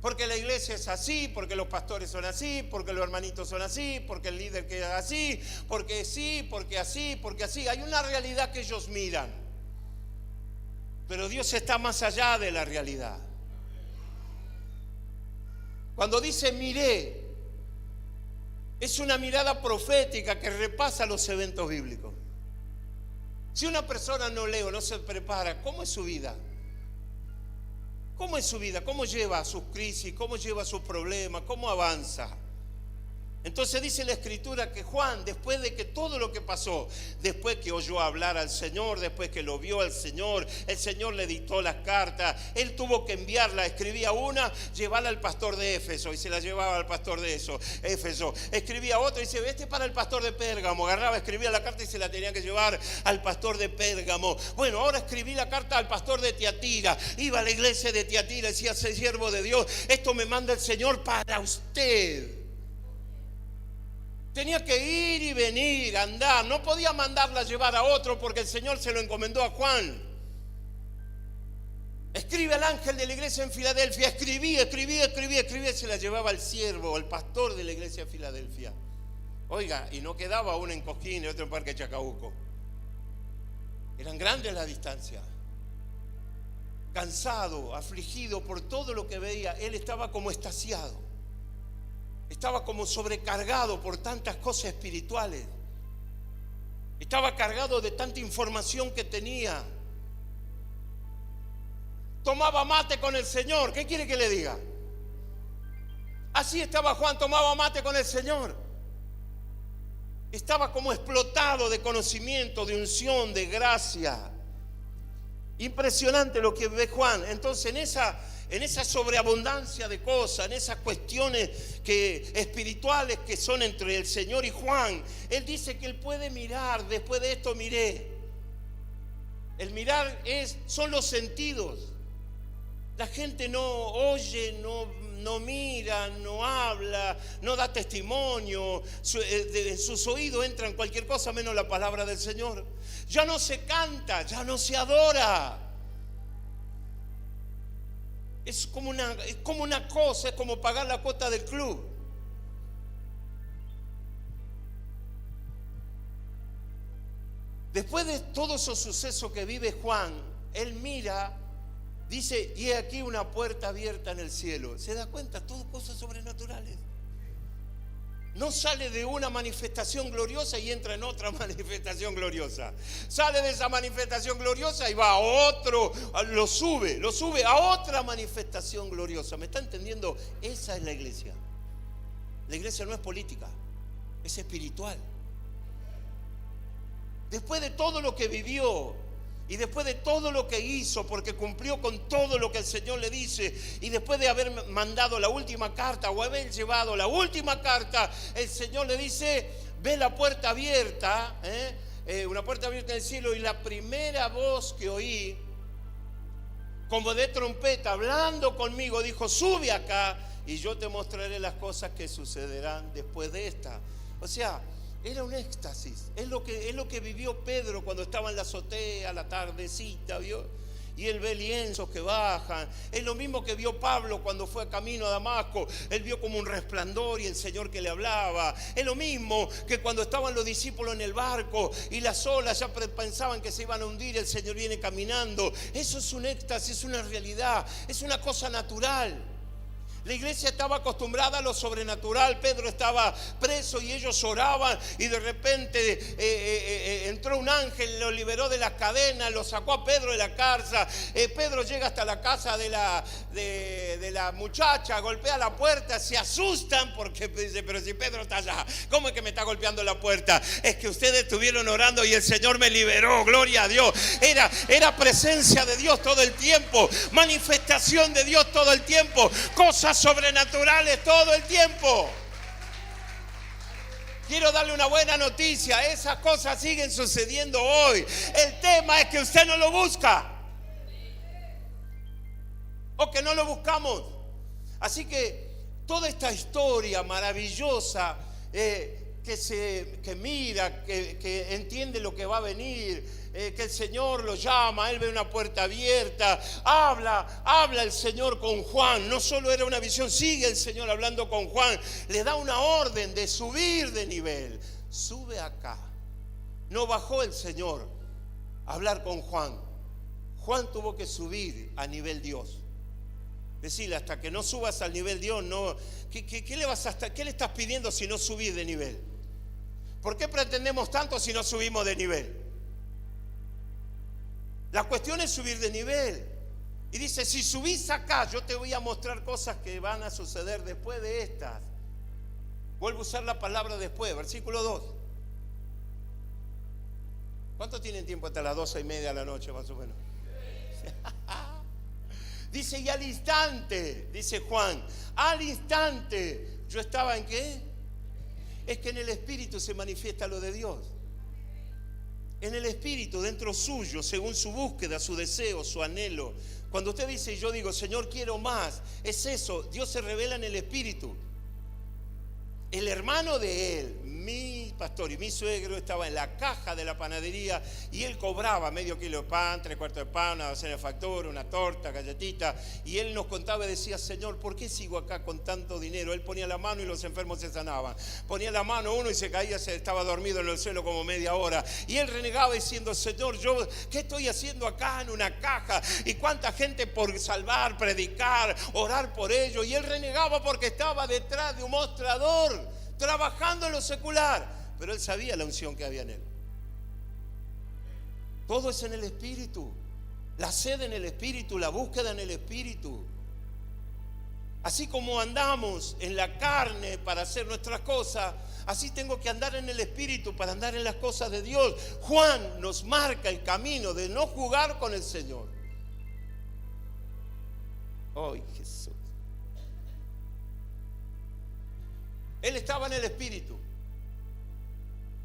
Porque la iglesia es así, porque los pastores son así, porque los hermanitos son así, porque el líder queda así, porque sí, porque así, porque así. Hay una realidad que ellos miran. Pero Dios está más allá de la realidad. Cuando dice miré, es una mirada profética que repasa los eventos bíblicos. Si una persona no lee o no se prepara, ¿cómo es su vida? ¿Cómo es su vida? ¿Cómo lleva sus crisis? ¿Cómo lleva sus problemas? ¿Cómo avanza? Entonces dice la Escritura que Juan, después de que todo lo que pasó, después que oyó hablar al Señor, después que lo vio al Señor, el Señor le dictó las cartas, él tuvo que enviarla, escribía una, llevarla al pastor de Éfeso, y se la llevaba al pastor de Éfeso, escribía otra y dice, este para el pastor de Pérgamo, agarraba, escribía la carta y se la tenía que llevar al pastor de Pérgamo. Bueno, ahora escribí la carta al pastor de Tiatira, iba a la iglesia de Tiatira, decía, siervo de Dios, esto me manda el Señor para usted. Tenía que ir y venir, andar. No podía mandarla a llevar a otro porque el Señor se lo encomendó a Juan. Escribe al ángel de la iglesia en Filadelfia. Escribía. Se la llevaba al siervo, al pastor de la iglesia de Filadelfia. Oiga, y no quedaba uno en Cosquín y otro en Parque Chacabuco. Eran grandes las distancias. cansado, afligido por todo lo que veía. Él estaba como extasiado, estaba como sobrecargado por tantas cosas espirituales, estaba cargado de tanta información que tenía. Tomaba mate con el Señor. ¿Qué quiere que le diga? Así estaba Juan, tomaba mate con el Señor. Estaba como explotado de conocimiento, de unción, de gracia. Impresionante lo que ve Juan. Entonces en esa sobreabundancia de cosas, en esas cuestiones espirituales que son entre el Señor y Juan, él dice que él puede mirar. Después de esto miré. El mirar son los sentidos. La gente no oye, no mira, no habla, no da testimonio. En sus oídos entran cualquier cosa menos la palabra del Señor. Ya no se canta, ya no se adora. Es como una cosa, es como pagar la cuota del club. Después de todos esos sucesos que vive Juan, él mira. Dice, y he aquí una puerta abierta en el cielo. ¿Se da cuenta? Todo cosas sobrenaturales. No sale de una manifestación gloriosa y entra en otra manifestación gloriosa. Sale de esa manifestación gloriosa y va a otro, lo sube a otra manifestación gloriosa. ¿Me está entendiendo? Esa es la iglesia. La iglesia no es política, es espiritual. Después de todo lo que vivió, y después de todo lo que hizo, porque cumplió con todo lo que el Señor le dice, y después de haber mandado la última carta o haber llevado la última carta, el Señor le dice, ve la puerta abierta, una puerta abierta en el cielo, y la primera voz que oí, como de trompeta, hablando conmigo, dijo, sube acá y yo te mostraré las cosas que sucederán después de esta. O sea, era un éxtasis. Es lo que vivió Pedro cuando estaba en la azotea, a la tardecita, ¿vio? Y él ve lienzos que bajan. Es lo mismo que vio Pablo cuando fue camino a Damasco. Él vio como un resplandor y el Señor que le hablaba. Es lo mismo que cuando estaban los discípulos en el barco y las olas ya pensaban que se iban a hundir, el Señor viene caminando. Eso es un éxtasis, es una realidad, es una cosa natural. La iglesia estaba acostumbrada a lo sobrenatural. Pedro estaba preso y ellos oraban y de repente entró un ángel, lo liberó de las cadenas, lo sacó a Pedro de la cárcel. Pedro llega hasta la casa de la muchacha, golpea la puerta, se asustan porque dice, pero si Pedro está allá, ¿cómo es que me está golpeando la puerta? Es que ustedes estuvieron orando y el Señor me liberó, gloria a Dios. Era presencia de Dios todo el tiempo, manifestación de Dios todo el tiempo, cosas sobrenaturales todo el tiempo. Quiero darle una buena noticia, esas cosas siguen sucediendo hoy. El tema es que usted no lo busca o que no lo buscamos. Así que toda esta historia maravillosa que mira, que entiende lo que va a venir, que el Señor lo llama, él ve una puerta abierta, habla el Señor con Juan. No solo era una visión, sigue el Señor hablando con Juan, le da una orden de subir de nivel. Sube acá. No bajó el Señor a hablar con Juan. Juan tuvo que subir a nivel Dios. Decirle, hasta que no subas al nivel Dios, no. ¿Qué le estás pidiendo si no subís de nivel? ¿Por qué pretendemos tanto si no subimos de nivel? La cuestión es subir de nivel. Y dice, si subís acá, yo te voy a mostrar cosas que van a suceder después de estas. Vuelvo a usar la palabra después, versículo 2. ¿Cuánto tienen tiempo hasta las 12:30 de la noche más o menos? Dice, y al instante, dice Juan, al instante, ¿yo estaba en qué? Es que en el Espíritu se manifiesta lo de Dios. En el Espíritu, dentro suyo, según su búsqueda, su deseo, su anhelo. Cuando usted dice, yo digo, Señor, quiero más, es eso, Dios se revela en el Espíritu. El hermano de él, mi pastor y mi suegro, estaba en la caja de la panadería y él cobraba medio kilo de pan, 3/4 de pan, una docena de factura, una torta, galletita. Y él nos contaba y decía, Señor, ¿por qué sigo acá con tanto dinero? Él ponía la mano y los enfermos se sanaban. Ponía la mano uno y se caía, estaba dormido en el suelo como media hora. Y él renegaba diciendo, Señor, ¿qué estoy haciendo acá en una caja? Y cuánta gente por salvar, predicar, orar por ellos. Y él renegaba porque estaba detrás de un mostrador, trabajando en lo secular, pero él sabía la unción que había en él. Todo es en el Espíritu, la sed en el Espíritu, la búsqueda en el Espíritu. Así como andamos en la carne para hacer nuestras cosas, así tengo que andar en el Espíritu para andar en las cosas de Dios. Juan nos marca el camino de no jugar con el Señor. ¡Ay, Jesús! Él estaba en el Espíritu.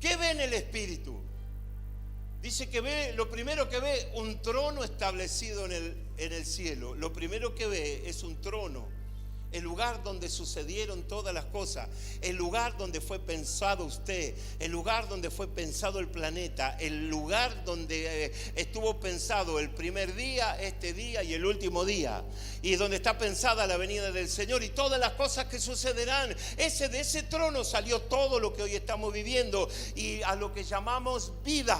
¿Qué ve en el Espíritu? Dice que ve, lo primero que ve, un trono establecido en el cielo. Lo primero que ve es un trono, el lugar donde sucedieron todas las cosas, el lugar donde fue pensado usted, el lugar donde fue pensado el planeta, el lugar donde estuvo pensado el primer día, este día y el último día, y donde está pensada la venida del Señor y todas las cosas que sucederán. De ese trono salió todo lo que hoy estamos viviendo y a lo que llamamos vida.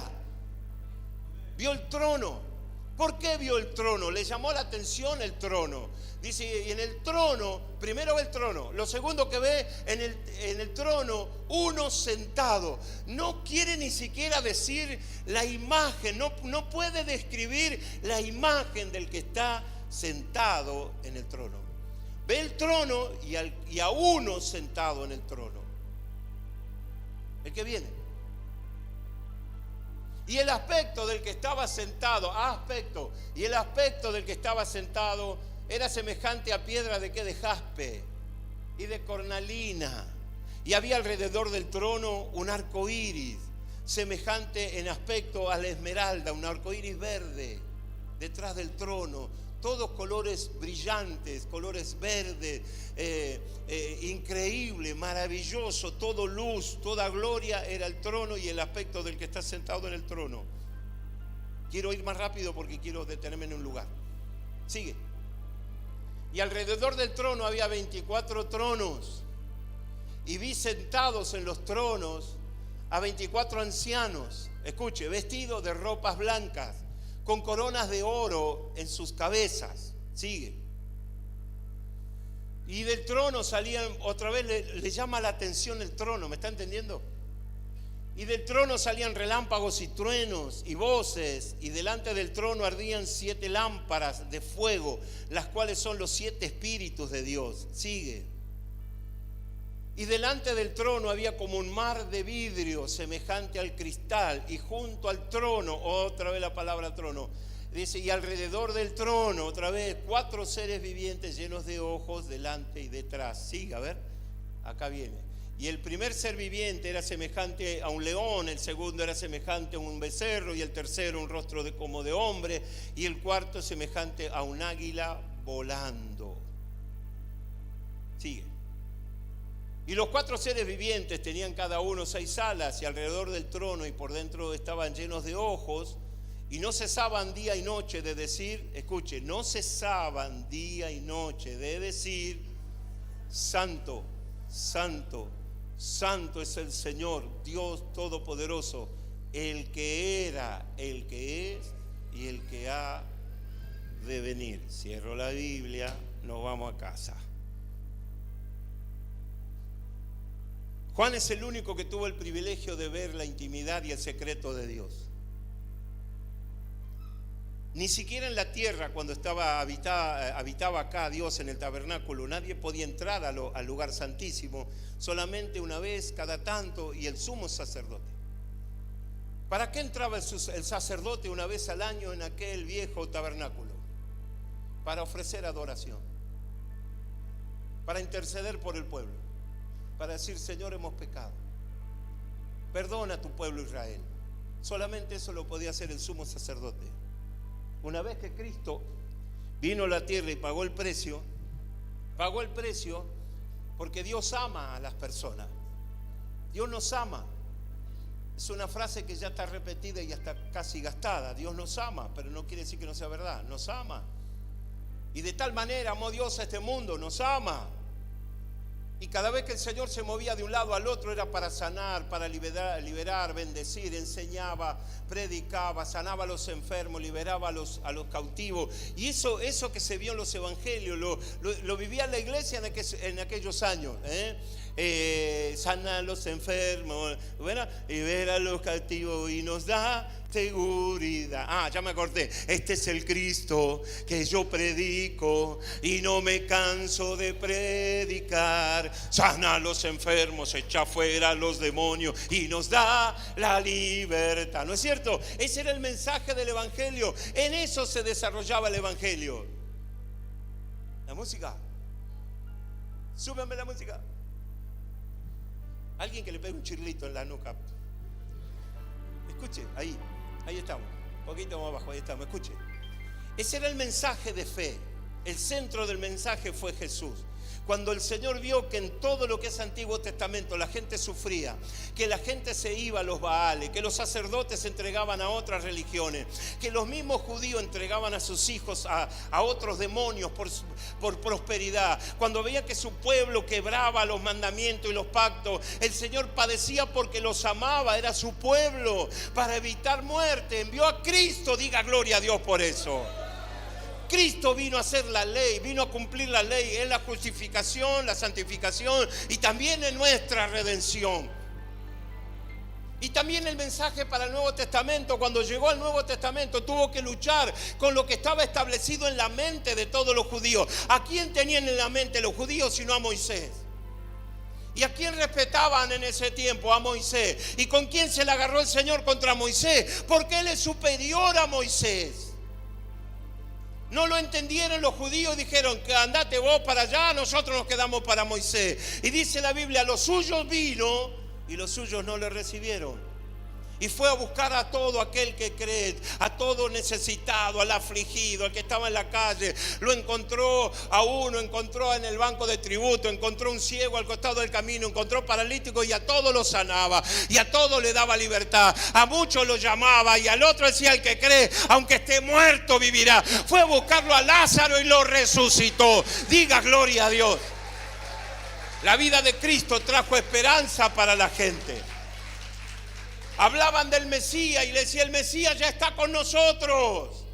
Vio el trono. ¿Por qué vio el trono? Le llamó la atención el trono. Dice, y en el trono, primero ve el trono. Lo segundo que ve en el trono, uno sentado. No quiere ni siquiera decir la imagen, no puede describir la imagen del que está sentado en el trono. Ve el trono y a uno sentado en el trono. El que viene. Y el aspecto del que estaba sentado, era semejante a piedra de qué, de jaspe y de cornalina. Y había alrededor del trono un arco iris, semejante en aspecto a la esmeralda, un arco iris verde, detrás del trono. Todos colores brillantes, colores verdes, increíble, maravilloso, todo luz, toda gloria era el trono y el aspecto del que está sentado en el trono. Quiero ir más rápido porque quiero detenerme en un lugar. Sigue. Y alrededor del trono había 24 tronos. Y vi sentados en los tronos a 24 ancianos, escuche, vestidos de ropas blancas, con coronas de oro en sus cabezas. Sigue. Y del trono salían, otra vez le llama la atención el trono, ¿me está entendiendo? Y del trono salían relámpagos y truenos y voces, y delante del trono ardían 7 lámparas de fuego, las cuales son los 7 espíritus de Dios. Sigue. Y delante del trono había como un mar de vidrio semejante al cristal, y junto al trono, otra vez la palabra trono, dice, y alrededor del trono, otra vez, 4 seres vivientes llenos de ojos delante y detrás. Sigue, a ver, acá viene. Y el primer ser viviente era semejante a un león, el segundo era semejante a un becerro, y el tercero un rostro como de hombre, y el cuarto semejante a un águila volando. Sigue. Y los 4 seres vivientes tenían cada uno 6 alas, y alrededor del trono y por dentro estaban llenos de ojos, y no cesaban día y noche de decir, escuche, no cesaban día y noche de decir, santo, santo, santo es el Señor, Dios Todopoderoso, el que era, el que es y el que ha de venir. Cierro la Biblia, nos vamos a casa. Juan es el único que tuvo el privilegio de ver la intimidad y el secreto de Dios. Ni siquiera en la tierra, cuando habitaba acá Dios en el tabernáculo, nadie podía entrar al lugar santísimo, solamente una vez cada tanto, y el sumo sacerdote. ¿Para qué entraba el sacerdote una vez al año en aquel viejo tabernáculo? Para ofrecer adoración, para interceder por el pueblo, para decir, Señor, hemos pecado, perdona a tu pueblo Israel. Solamente eso lo podía hacer el sumo sacerdote. Una vez que Cristo vino a la tierra y pagó el precio, Porque Dios ama a las personas. Dios nos ama. Es una frase que ya está repetida y ya está casi gastada. Dios nos ama, pero no quiere decir que no sea verdad. Nos ama. Y de tal manera amó Dios a este mundo, nos ama. Y cada vez que el Señor se movía de un lado al otro era para sanar, para liberar, bendecir, enseñaba, predicaba, sanaba a los enfermos, liberaba a los cautivos. Y eso que se vio en los evangelios, lo vivía la iglesia en aquellos años. Sana a los enfermos, ¿verdad? Libera a los cautivos y nos da seguridad. Ya me acordé. Este es el Cristo que yo predico y no me canso de predicar. Sana a los enfermos, echa fuera a los demonios y nos da la libertad. ¿No es cierto? Ese era el mensaje del evangelio. En eso se desarrollaba el evangelio. La música. Súbeme la música. Alguien que le pegue un chirlito en la nuca. Escuche, ahí estamos. Un poquito más abajo, ahí estamos, escuche. Ese era el mensaje de fe. El centro del mensaje fue Jesús. Cuando el Señor vio que en todo lo que es Antiguo Testamento la gente sufría, que la gente se iba a los Baales, que los sacerdotes se entregaban a otras religiones, que los mismos judíos entregaban a sus hijos a otros demonios por prosperidad, cuando veía que su pueblo quebraba los mandamientos y los pactos, el Señor padecía porque los amaba, era su pueblo, para evitar muerte. Envió a Cristo, diga gloria a Dios por eso. Cristo vino a hacer la ley, vino a cumplir la ley en la justificación, la santificación y también en nuestra redención. Y también el mensaje para el Nuevo Testamento, cuando llegó al Nuevo Testamento tuvo que luchar con lo que estaba establecido en la mente de todos los judíos. ¿A quién tenían en la mente los judíos sino a Moisés? ¿Y a quién respetaban en ese tiempo? A Moisés. ¿Y con quién se le agarró el Señor contra Moisés? Porque Él es superior a Moisés. No lo entendieron los judíos, dijeron que andate vos para allá, nosotros nos quedamos para Moisés. Y dice la Biblia, los suyos vino y los suyos no le recibieron. Y fue a buscar a todo aquel que cree, a todo necesitado, al afligido, al que estaba en la calle. Lo encontró a uno, encontró en el banco de tributo, encontró un ciego al costado del camino, encontró paralítico y a todos lo sanaba. Y a todos le daba libertad. A muchos lo llamaba y al otro decía, el que cree, aunque esté muerto, vivirá. Fue a buscarlo a Lázaro y lo resucitó. Diga gloria a Dios. La vida de Cristo trajo esperanza para la gente. Hablaban del Mesías y le decía, el Mesías ya está con nosotros.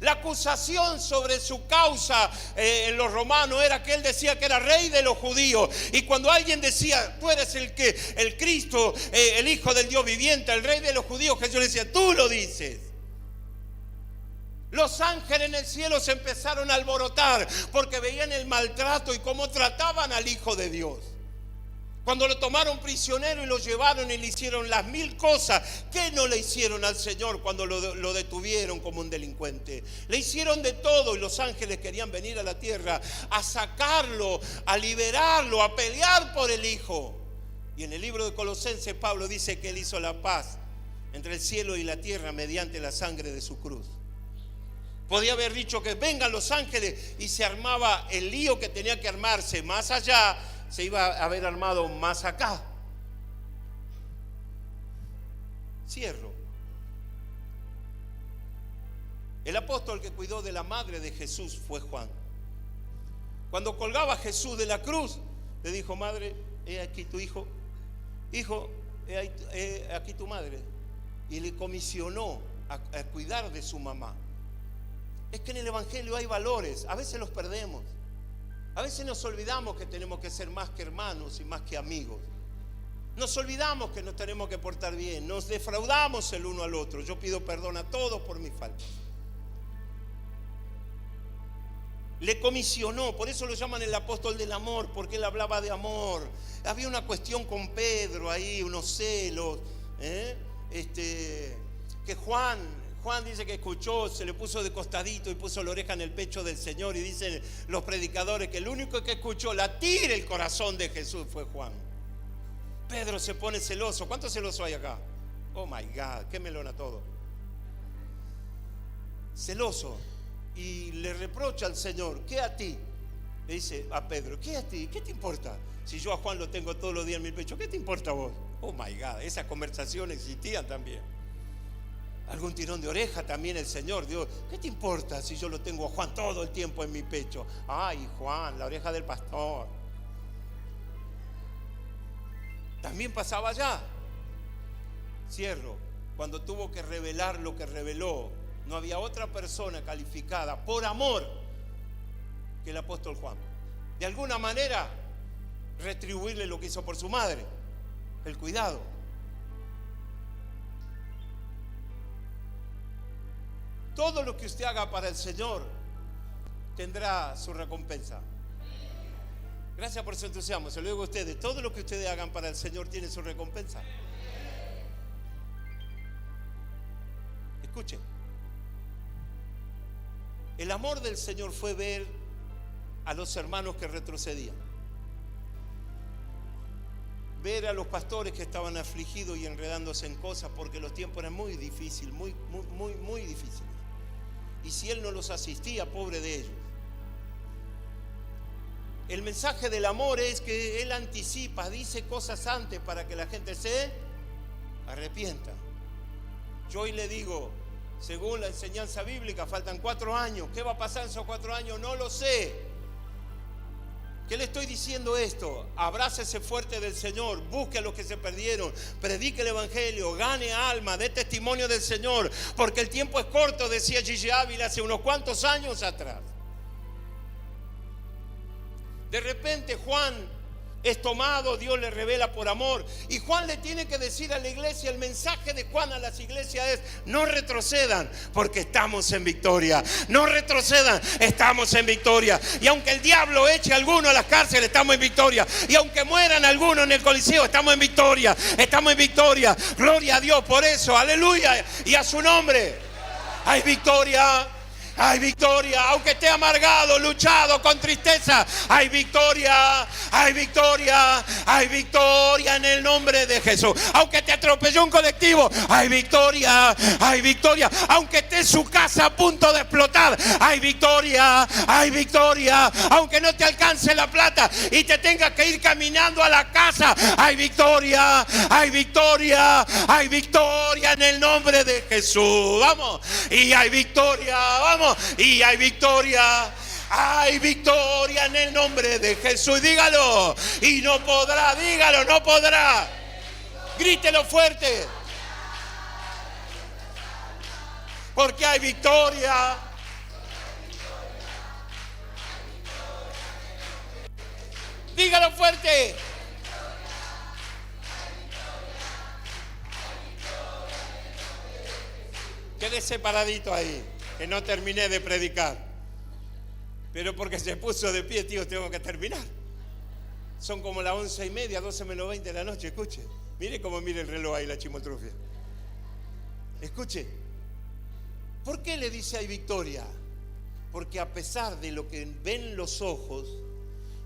La acusación sobre su causa en los romanos era que él decía que era rey de los judíos. Y cuando alguien decía, tú eres el Cristo, el Hijo del Dios viviente, el rey de los judíos, Jesús le decía, tú lo dices. Los ángeles en el cielo se empezaron a alborotar porque veían el maltrato y cómo trataban al Hijo de Dios. Cuando lo tomaron prisionero y lo llevaron y le hicieron las 1000 cosas, ¿qué no le hicieron al Señor cuando lo detuvieron como un delincuente? Le hicieron de todo y los ángeles querían venir a la tierra a sacarlo, a liberarlo, a pelear por el Hijo. Y en el libro de Colosenses Pablo dice que él hizo la paz entre el cielo y la tierra mediante la sangre de su cruz. Podía haber dicho que vengan los ángeles y se armaba el lío que tenía que armarse más allá. Se iba a haber armado más acá. Cierro. El apóstol que cuidó de la madre de Jesús fue Juan. Cuando colgaba a Jesús de la cruz, le dijo, madre, he aquí tu hijo. Hijo, he aquí tu madre. Y le comisionó a cuidar de su mamá. Es que en el evangelio hay valores, a veces los perdemos. A veces nos olvidamos que tenemos que ser más que hermanos y más que amigos. Nos olvidamos que nos tenemos que portar bien. Nos defraudamos el uno al otro. Yo pido perdón a todos por mis faltas. Le comisionó, por eso lo llaman el apóstol del amor, porque él hablaba de amor. Había una cuestión con Pedro ahí, unos celos. Que Juan dice que escuchó, se le puso de costadito y puso la oreja en el pecho del Señor. Y dicen los predicadores que el único que escuchó latir el corazón de Jesús fue Juan. Pedro se pone celoso. ¿Cuánto celoso hay acá? Oh my God, qué melón a todo. Celoso. Y le reprocha al Señor, ¿qué a ti? Le dice a Pedro, ¿qué a ti? ¿Qué te importa? Si yo a Juan lo tengo todos los días en mi pecho, ¿qué te importa a vos? Oh my God, esas conversaciones existían también. Algún tirón de oreja también el Señor. Dios, ¿qué te importa si yo lo tengo a Juan todo el tiempo en mi pecho? Ay, Juan, la oreja del pastor. También pasaba allá. Cierro. Cuando tuvo que revelar lo que reveló, no había otra persona calificada por amor que el apóstol Juan. De alguna manera, retribuirle lo que hizo por su madre, el cuidado. Todo lo que usted haga para el Señor tendrá su recompensa. Gracias por su entusiasmo. Se lo digo a ustedes. Todo lo que ustedes hagan para el Señor tiene su recompensa. Escuchen. El amor del Señor fue ver a los hermanos que retrocedían. Ver a los pastores que estaban afligidos y enredándose en cosas porque los tiempos eran muy difíciles, muy difíciles. Y si Él no los asistía, pobre de ellos. El mensaje del amor es que Él anticipa, dice cosas antes para que la gente se arrepienta. Yo hoy le digo, según la enseñanza bíblica, faltan 4 años. ¿Qué va a pasar en esos 4 años? No lo sé. ¿Qué le estoy diciendo esto? Abrácese fuerte del Señor, busque a los que se perdieron, predique el Evangelio, gane alma, dé testimonio del Señor, porque el tiempo es corto, decía Gigi Ávila hace unos cuantos años atrás. De repente Juan es tomado, Dios le revela por amor, y Juan le tiene que decir a la iglesia, el mensaje de Juan a las iglesias es: no retrocedan, porque estamos en victoria. No retrocedan, estamos en victoria. Y aunque el diablo eche a alguno a las cárceles, estamos en victoria. Y aunque mueran algunos en el coliseo, estamos en victoria. Estamos en victoria. Gloria a Dios por eso, aleluya, y a su nombre. Hay victoria. Hay victoria, aunque esté amargado, luchado, con tristeza. Hay victoria, hay victoria, hay victoria en el nombre de Jesús. Aunque te atropelló un colectivo, hay victoria, hay victoria. Aunque esté su casa a punto de explotar, hay victoria, hay victoria. Aunque no te alcance la plata y te tengas que ir caminando a la casa, hay victoria, hay victoria, hay victoria en el nombre de Jesús. Vamos, y hay victoria, vamos. Y hay victoria. Hay victoria en el nombre de Jesús. Dígalo. Y no podrá, dígalo, no podrá. Grítelo fuerte. Porque hay victoria. Dígalo fuerte. Quédese paradito ahí, que no terminé de predicar. Pero porque se puso de pie, tío, tengo que terminar. Son como las 11:30, 12 menos 20 de la noche. Escuche, mire cómo mire el reloj ahí la chimotrufia. Escuche, ¿por qué le dice hay victoria? Porque a pesar de lo que ven los ojos,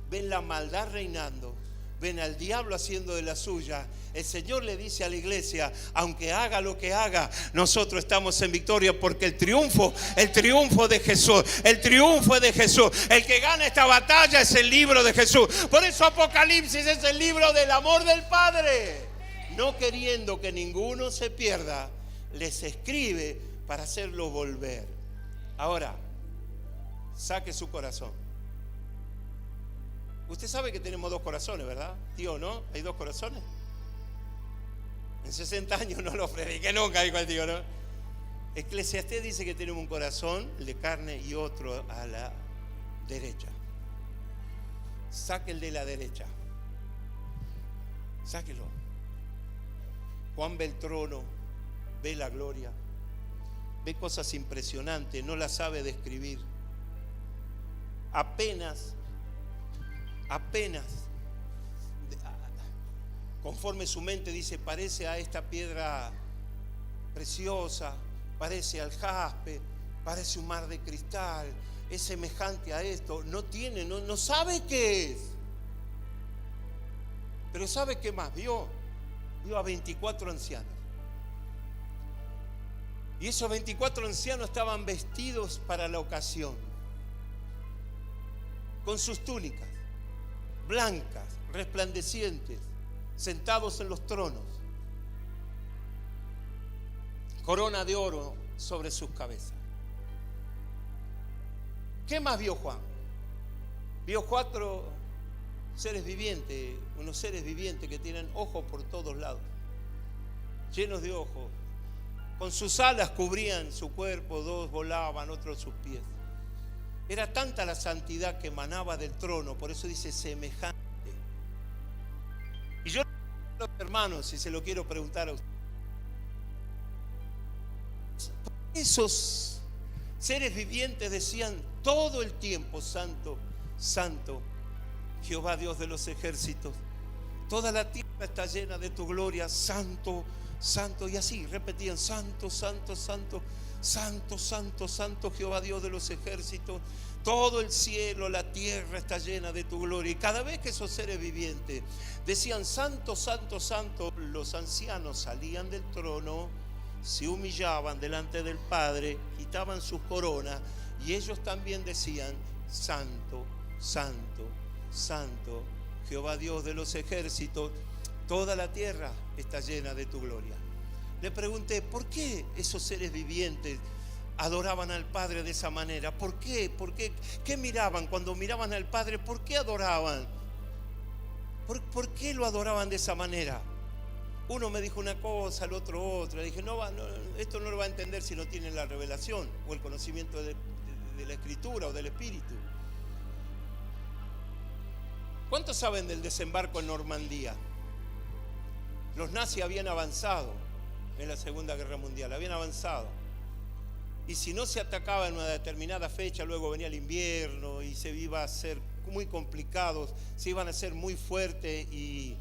ven la maldad reinando, ven al diablo haciendo de la suya, el Señor le dice a la iglesia: aunque haga lo que haga, nosotros estamos en victoria, porque el triunfo de Jesús, el triunfo de Jesús, el que gana esta batalla es el libro de Jesús. Por eso Apocalipsis es el libro del amor del Padre. No queriendo que ninguno se pierda, les escribe para hacerlo volver. Ahora, saque su corazón. Usted sabe que tenemos 2 corazones, ¿verdad? Tío, ¿no? ¿Hay 2 corazones? En 60 años no lo prediqué nunca, dijo el tío, ¿no? Eclesiastés dice que tenemos un corazón de carne y otro a la derecha. Saque el de la derecha. Sáquelo. Juan ve el trono, ve la gloria, ve cosas impresionantes, no las sabe describir. Apenas, conforme su mente dice, parece a esta piedra preciosa, parece al jaspe, parece un mar de cristal, es semejante a esto. No sabe qué es. Pero ¿sabe qué más vio? Vio a 24 ancianos. Y esos 24 ancianos estaban vestidos para la ocasión. con sus túnicas blancas, resplandecientes, sentados en los tronos, corona de oro sobre sus cabezas. ¿Qué más vio Juan? Vio 4 seres vivientes, unos seres vivientes que tienen ojos por todos lados, llenos de ojos. Con sus alas cubrían su cuerpo, 2 volaban, otros sus pies. Era tanta la santidad que emanaba del trono, por eso dice semejante. Y yo, hermanos, si se lo quiero preguntar a ustedes, esos seres vivientes decían todo el tiempo: santo, santo, Jehová Dios de los ejércitos, toda la tierra está llena de tu gloria, santo, santo. Y así repetían: santo, santo, santo, santo, santo, santo, Jehová Dios de los ejércitos, todo el cielo, la tierra está llena de tu gloria. Y cada vez que esos seres vivientes decían santo, santo, santo, los ancianos salían del trono, se humillaban delante del Padre, quitaban sus coronas y ellos también decían: santo, santo, santo, Jehová Dios de los ejércitos, toda la tierra está llena de tu gloria. Le pregunté: ¿por qué esos seres vivientes adoraban al Padre de esa manera? ¿Por qué? ¿Por qué? ¿Qué miraban cuando miraban al Padre? ¿Por qué adoraban? ¿Por qué lo adoraban de esa manera? Uno me dijo una cosa, el otro otra. Dije: no, esto no lo va a entender si no tiene la revelación o el conocimiento de la Escritura o del Espíritu. ¿Cuántos saben del desembarco en Normandía? Los nazis habían avanzado en la Segunda Guerra Mundial, habían avanzado. Y si no se atacaba en una determinada fecha, luego venía el invierno y se iba a ser muy complicado, se iban a ser muy fuertes y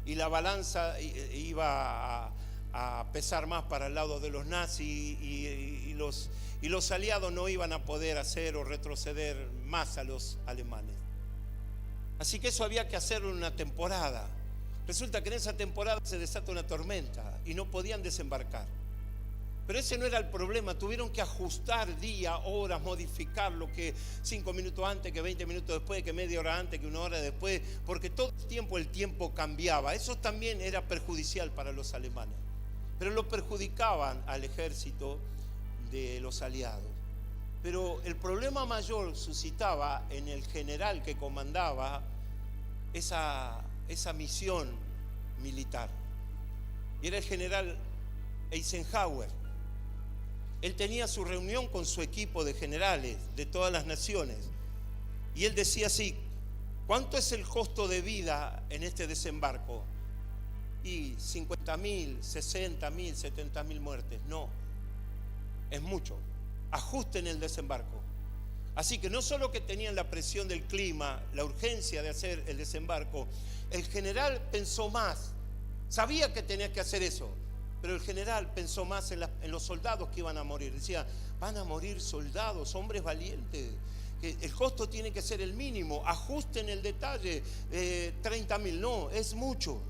la balanza iba a pesar más para el lado de los nazis y los aliados no iban a poder hacer o retroceder más a los alemanes. Así que eso había que hacerlo en una temporada. Resulta que en esa temporada se desata una tormenta y no podían desembarcar. Pero ese no era el problema, tuvieron que ajustar días, horas, modificar lo que 5 minutos antes, que 20 minutos después, que media hora antes, que 1 hora después, porque todo el tiempo cambiaba. Eso también era perjudicial para los alemanes, pero lo perjudicaban al ejército de los aliados. Pero el problema mayor suscitaba en el general que comandaba esa misión militar, y era el general Eisenhower. Él tenía su reunión con su equipo de generales de todas las naciones y él decía así: ¿cuánto es el costo de vida en este desembarco? Y 50.000, 60.000, 70.000 muertes. No, es mucho. Ajusten el desembarco. Así que no solo que tenían la presión del clima, la urgencia de hacer el desembarco, el general pensó más, sabía que tenía que hacer eso, pero el general pensó más en los soldados que iban a morir. Decía: van a morir soldados, hombres valientes, que el costo tiene que ser el mínimo, ajusten el detalle, 30.000, no, es mucho.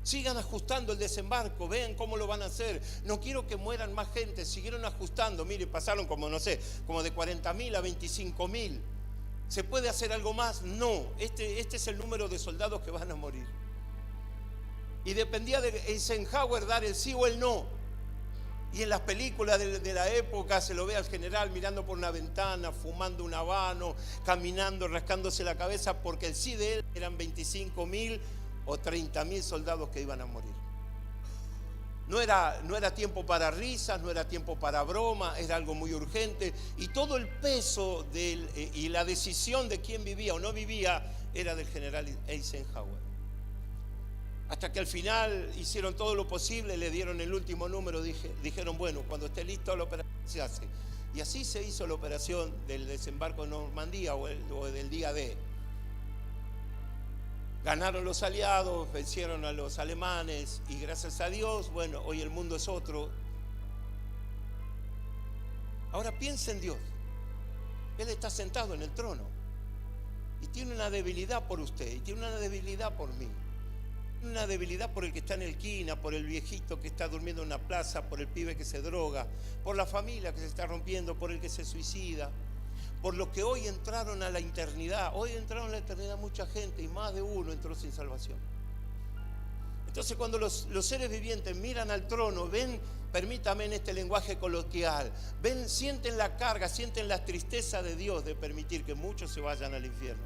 Sigan ajustando el desembarco, vean cómo lo van a hacer. No quiero que mueran más gente. Siguieron ajustando, mire, pasaron como de 40.000 a 25.000. ¿Se puede hacer algo más? No, este es el número de soldados que van a morir. Y dependía de Eisenhower dar el sí o el no. Y en las películas de la época se lo ve al general mirando por una ventana, fumando un habano, caminando, rascándose la cabeza, porque el sí de él eran 25.000 o 30.000 soldados que iban a morir. No era tiempo para risas, no era tiempo para broma, era algo muy urgente. Y todo el peso y la decisión de quién vivía o no vivía era del general Eisenhower. Hasta que al final hicieron todo lo posible, le dieron el último número, dijeron: bueno, cuando esté listo la operación se hace. Y así se hizo la operación del desembarco en Normandía o del día D. Ganaron los aliados, vencieron a los alemanes y gracias a Dios, bueno, hoy el mundo es otro. Ahora piensa en Dios. Él está sentado en el trono y tiene una debilidad por usted y tiene una debilidad por mí. Una debilidad por el que está en el quina, por el viejito que está durmiendo en una plaza, por el pibe que se droga, por la familia que se está rompiendo, por el que se suicida, por los que hoy entraron a la eternidad. Hoy entraron a la eternidad mucha gente y más de uno entró sin salvación. Entonces cuando los seres vivientes miran al trono, ven, permítame en este lenguaje coloquial, ven, sienten la carga, sienten la tristeza de Dios de permitir que muchos se vayan al infierno.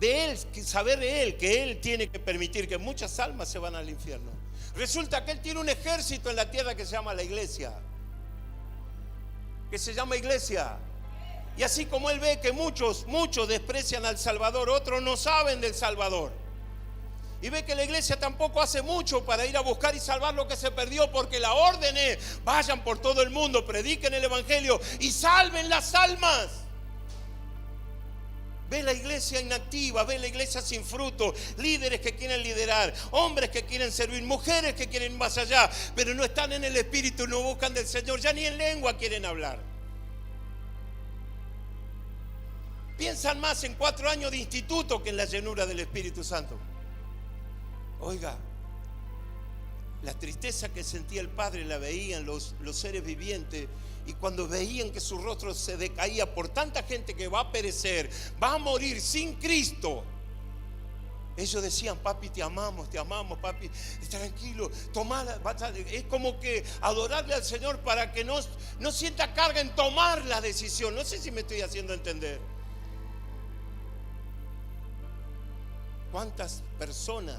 De Él, saber de Él, que Él tiene que permitir que muchas almas se van al infierno. Resulta que Él tiene un ejército en la tierra que se llama la iglesia. Que se llama iglesia. Y así como Él ve que muchos desprecian al Salvador, otros no saben del Salvador. Y ve que la iglesia tampoco hace mucho para ir a buscar y salvar lo que se perdió, porque la orden es: vayan por todo el mundo, prediquen el evangelio y salven las almas. Ve la iglesia inactiva, ve la iglesia sin fruto, líderes que quieren liderar, hombres que quieren servir, mujeres que quieren ir más allá, pero no están en el Espíritu, no buscan del Señor, ya ni en lengua quieren hablar. Piensan más en 4 años de instituto que en la llenura del Espíritu Santo. Oiga, la tristeza que sentía el Padre la veían los seres vivientes, y cuando veían que su rostro se decaía por tanta gente que va a perecer, va a morir sin Cristo, ellos decían: papi, te amamos, papi, tranquilo, tomala. Es como que adorarle al Señor para que no sienta carga en tomar la decisión. No sé si me estoy haciendo entender. ¿Cuántas personas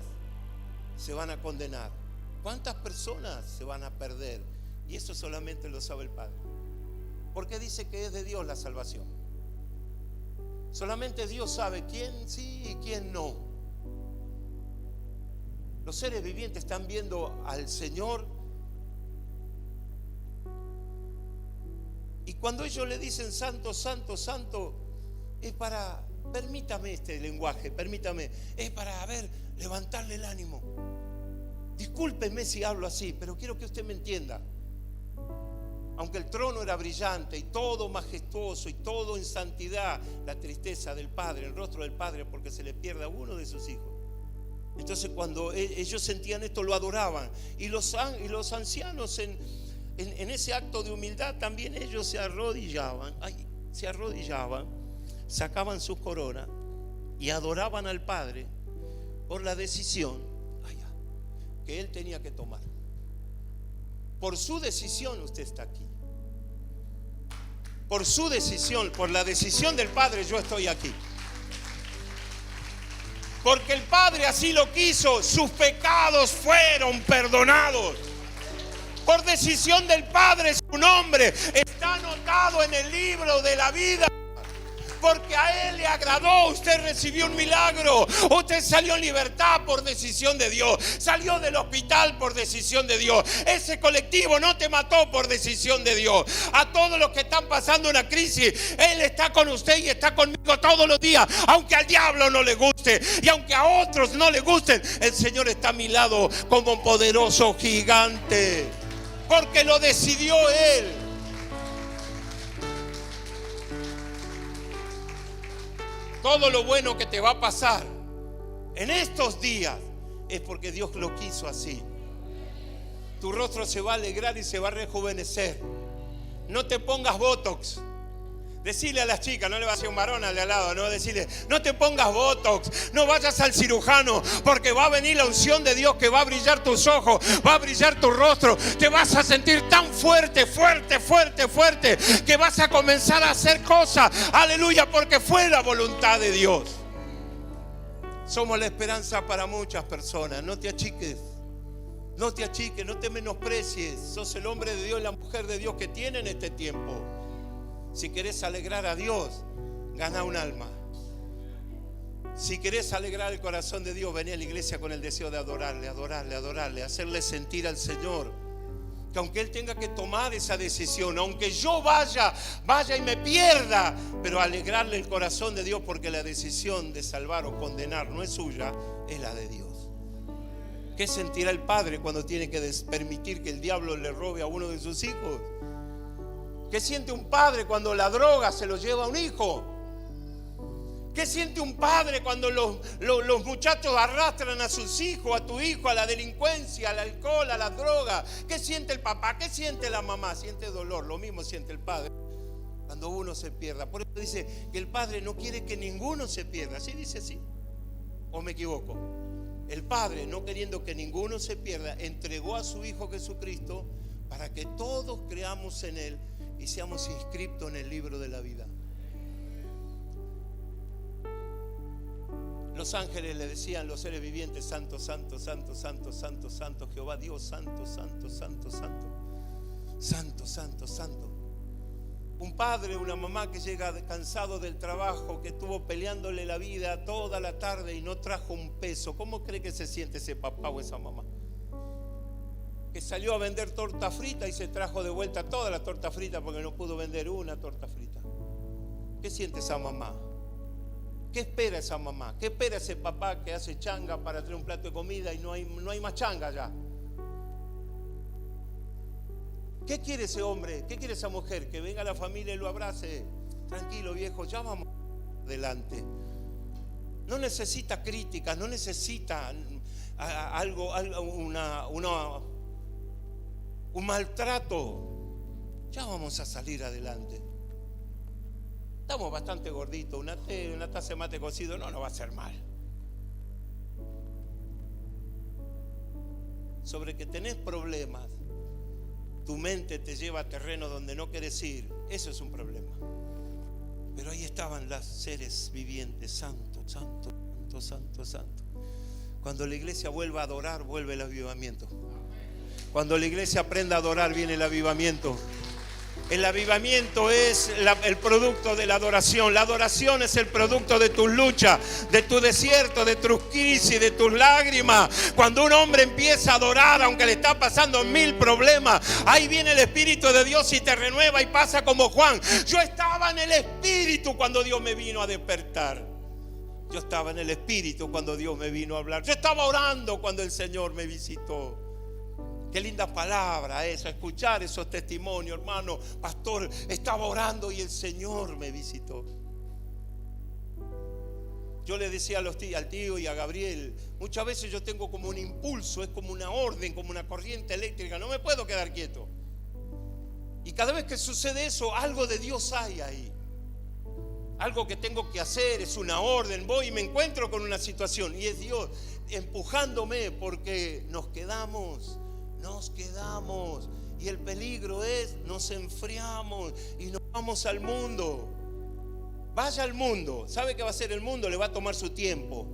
se van a condenar? ¿Cuántas personas se van a perder? Y eso solamente lo sabe el Padre, porque dice que es de Dios la salvación. Solamente Dios sabe quién sí y quién no. Los seres vivientes están viendo al Señor, y cuando ellos le dicen santo, santo, santo, es para, permítame este lenguaje, permítame, es para, levantarle el ánimo. Discúlpeme si hablo así, pero quiero que usted me entienda. Aunque el trono era brillante y todo majestuoso y todo en santidad, la tristeza del Padre, el rostro del Padre, porque se le pierde a uno de sus hijos. Entonces cuando ellos sentían esto, lo adoraban. Y los ancianos en ese acto de humildad también ellos se arrodillaban, sacaban sus coronas y adoraban al Padre por la decisión que Él tenía que tomar. Por su decisión usted está aquí. Por su decisión, por la decisión del Padre, yo estoy aquí. Porque el Padre así lo quiso, sus pecados fueron perdonados. Por decisión del Padre, su nombre está anotado en el libro de la vida. Porque a Él le agradó, usted recibió un milagro, usted salió en libertad por decisión de Dios, salió del hospital por decisión de Dios, ese colectivo no te mató por decisión de Dios. A todos los que están pasando una crisis, Él está con usted y está conmigo todos los días, aunque al diablo no le guste y aunque a otros no le gusten, el Señor está a mi lado como un poderoso gigante, porque lo decidió Él. Todo lo bueno que te va a pasar en estos días es porque Dios lo quiso así. Tu rostro se va a alegrar y se va a rejuvenecer. No te pongas botox. Decirle a las chicas, no le va a decir un varón al de al lado, no, decirle: no te pongas botox, no vayas al cirujano, porque va a venir la unción de Dios que va a brillar tus ojos, va a brillar tu rostro, te vas a sentir tan fuerte, fuerte, fuerte, fuerte, que vas a comenzar a hacer cosas, aleluya, porque fue la voluntad de Dios. Somos la esperanza para muchas personas. No te achiques, no te achiques, no te menosprecies. Sos el hombre de Dios y la mujer de Dios que tiene en este tiempo. Si querés alegrar a Dios, gana un alma. Si querés alegrar el corazón de Dios, vení a la iglesia con el deseo de adorarle, hacerle sentir al Señor que aunque Él tenga que tomar esa decisión, aunque yo vaya y me pierda, pero alegrarle el corazón de Dios, porque la decisión de salvar o condenar no es suya, es la de Dios. ¿Qué sentirá el padre cuando tiene que permitir que el diablo le robe a uno de sus hijos? ¿Qué siente un padre cuando la droga se lo lleva a un hijo? ¿Qué siente un padre cuando los muchachos arrastran a sus hijos, a tu hijo, a la delincuencia, al alcohol, a la droga? ¿Qué siente el papá? ¿Qué siente la mamá? Siente dolor, lo mismo siente el padre cuando uno se pierda. Por eso dice que el Padre no quiere que ninguno se pierda. ¿Sí dice así? ¿O me equivoco? El Padre, no queriendo que ninguno se pierda, entregó a su Hijo Jesucristo para que todos creamos en Él y seamos inscritos en el libro de la vida. Los ángeles le decían, los seres vivientes: santo, santo, santo, santo, santo, santo, Jehová Dios, santo, santo, santo, santo, santo, santo, santo. Un padre, una mamá que llega cansado del trabajo, que estuvo peleándole la vida toda la tarde y no trajo un peso. ¿Cómo cree que se siente ese papá o esa mamá? Que salió a vender torta frita y se trajo de vuelta toda la torta frita porque no pudo vender una torta frita. ¿Qué siente esa mamá? ¿Qué espera esa mamá? ¿Qué espera ese papá que hace changa para traer un plato de comida y no hay más changa ya? ¿Qué quiere ese hombre? ¿Qué quiere esa mujer? Que venga la familia y lo abrace. Tranquilo, viejo, ya vamos adelante. No necesita críticas, no necesita un maltrato. Ya vamos a salir adelante. Estamos bastante gorditos, una taza de mate cocido no va a hacer mal. Sobre que tenés problemas, tu mente te lleva a terreno donde no querés ir, eso es un problema. Pero ahí estaban los seres vivientes: santo, santo, santo, santo, santo. Cuando la iglesia vuelva a adorar, vuelve el avivamiento. Cuando la iglesia aprenda a adorar, viene el avivamiento. El avivamiento es el producto de la adoración. La adoración es el producto de tus luchas, de tu desierto, de tus crisis, de tus lágrimas. Cuando un hombre empieza a adorar, aunque le está pasando 1000 problemas, ahí viene el Espíritu de Dios y te renueva y pasa como Juan. Yo estaba en el Espíritu cuando Dios me vino a despertar. Yo estaba en el Espíritu cuando Dios me vino a hablar. Yo estaba orando cuando el Señor me visitó. Qué linda palabra esa, escuchar esos testimonios, hermano. Pastor, estaba orando y el Señor me visitó. Yo le decía al tío y a Gabriel, muchas veces yo tengo como un impulso, es como una orden, como una corriente eléctrica, no me puedo quedar quieto. Y cada vez que sucede eso, algo de Dios hay ahí. Algo que tengo que hacer, es una orden. Voy y me encuentro con una situación y es Dios empujándome, porque nos quedamos y el peligro es nos enfriamos y nos vamos al mundo. Vaya al mundo. ¿Sabe qué va a hacer el mundo? Le va a tomar su tiempo.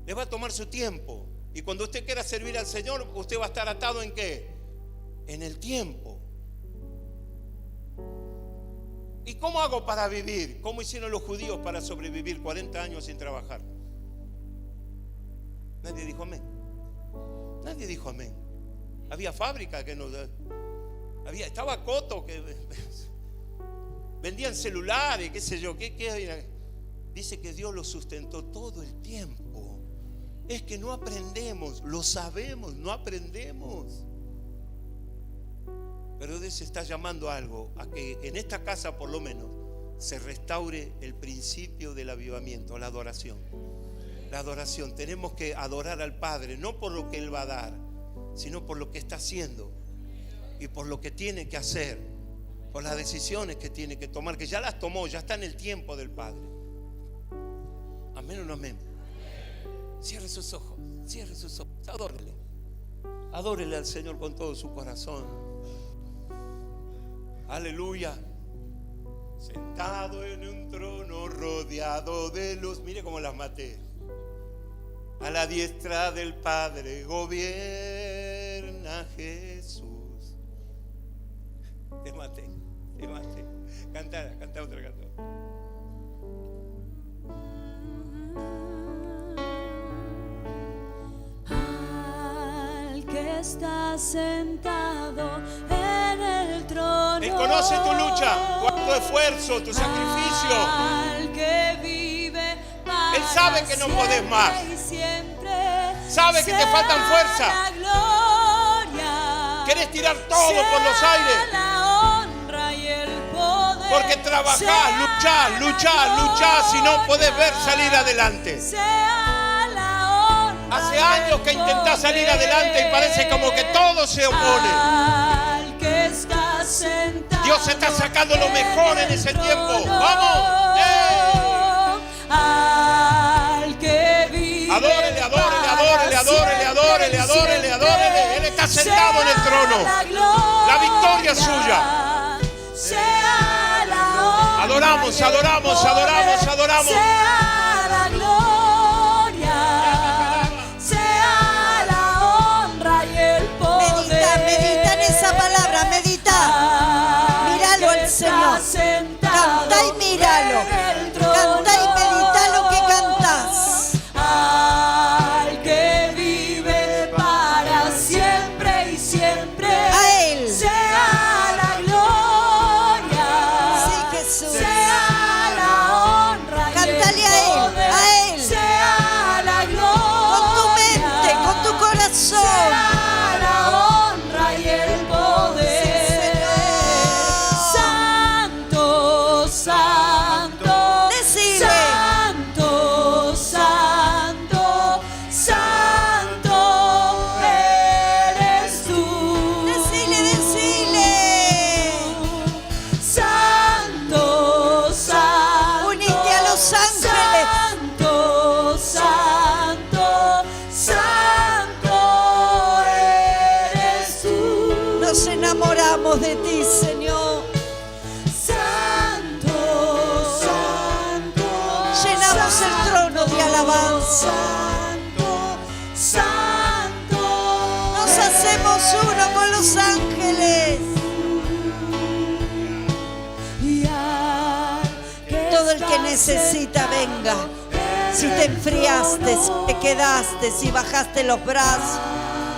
Le va a tomar su tiempo. Y cuando usted quiera servir al Señor, usted va a estar atado ¿en qué? En el tiempo. ¿Y cómo hago para vivir? ¿Cómo hicieron los judíos para sobrevivir 40 años sin trabajar? Nadie dijo amén. Nadie dijo amén. Había fábrica que nos estaba Coto que vendían celulares, qué sé yo, ¿qué? Dice que Dios lo sustentó todo el tiempo. Es que no aprendemos, lo sabemos, no aprendemos. Pero Dios está llamando a algo, a que en esta casa por lo menos se restaure el principio del avivamiento, la adoración. La adoración, tenemos que adorar al Padre, no por lo que Él va a dar, sino por lo que está haciendo y por lo que tiene que hacer, por las decisiones que tiene que tomar, que ya las tomó, ya está en el tiempo del Padre. Amén o no amén. Cierre sus ojos, adórele. Adórele al Señor con todo su corazón. Aleluya. Sentado en un trono rodeado de luz. Mire cómo las maté. A la diestra del Padre gobierna Jesús. Te maté. Canta otra canción. Al que está sentado en el trono. Él conoce tu lucha, tu esfuerzo, tu sacrificio. Al que vive para Él sabe que no podés más. Sabe que te faltan fuerza. Querés tirar todo por los aires. Porque trabajás, luchás y no podés ver salir adelante. Hace años que intentás salir adelante y parece como que todo se opone. Dios está sacando lo mejor en ese tiempo. ¡Vamos! Al que vive. Adórele, adórele, adórele, adórele, adórele, adórele, adórele. Él está sentado en el trono. La victoria es suya. Adoramos, adoramos, adoramos, adoramos. Sea la gloria, sea la honra y el poder. Medita en esa palabra, medita. Míralo al Señor. Canta y míralo. Canta y medita lo que cantas. Al que vive para siempre y siempre. A Él. Sea la gloria. Sí, Jesús. Sea la honra. Cántale a Él. Sea la gloria. Con tu mente, con tu corazón. Sea la honra y el poder. Santo, santo. Decile. Santo, santo, santo eres tú. Decile. Santo, santo. Unite a los ángeles. Santo, santo, santo eres tú. Nos enamoramos de ti, Señor. Santo, santo. Llenamos el trono de alabanza. Santo, santo. Nos hacemos uno con los ángeles. Todo el que necesita, venga. Si te enfriaste, si te quedaste, si bajaste los brazos,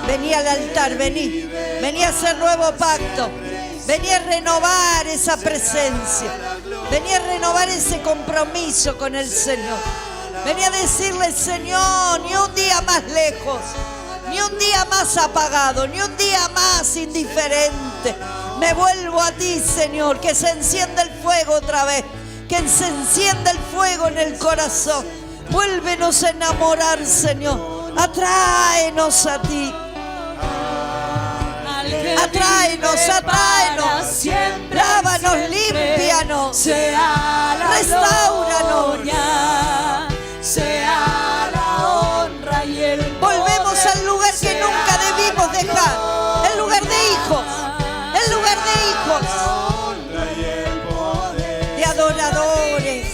vení al altar, vení. Vení a hacer nuevo pacto. Vení a renovar esa presencia. Vení a renovar ese compromiso con el Señor. Vení a decirle, Señor, ni un día más lejos, ni un día más apagado, ni un día más indiferente. Me vuelvo a ti, Señor, que se encienda el fuego otra vez, que se encienda el fuego en el corazón. Vuélvenos a enamorar, Señor. Atráenos a ti. Atráenos, atráenos. Lávanos, límpianos. Restáuranos. Sea la honra y el poder. Volvemos al lugar que nunca debimos dejar. El lugar de hijos. El lugar de hijos. De adoradores.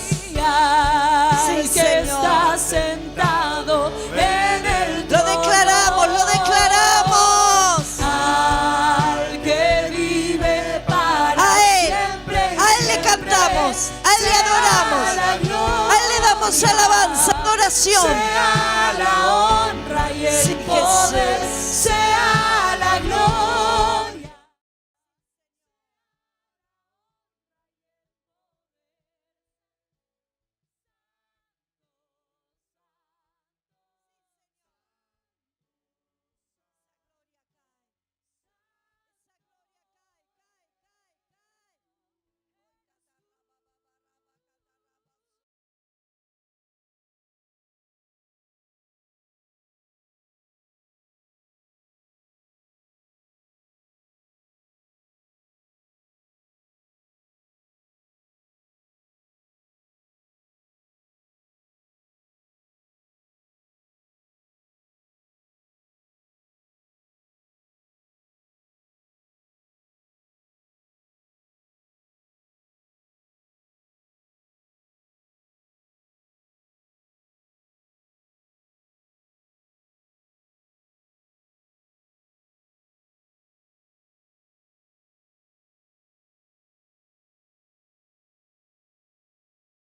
Sí, Sí, que Señor. está sentado en el Lo declaramos, lo declaramos. Al que vive para A Él. siempre. A Él le cantamos. A Él le adoramos. A Él le damos alabanza, adoración.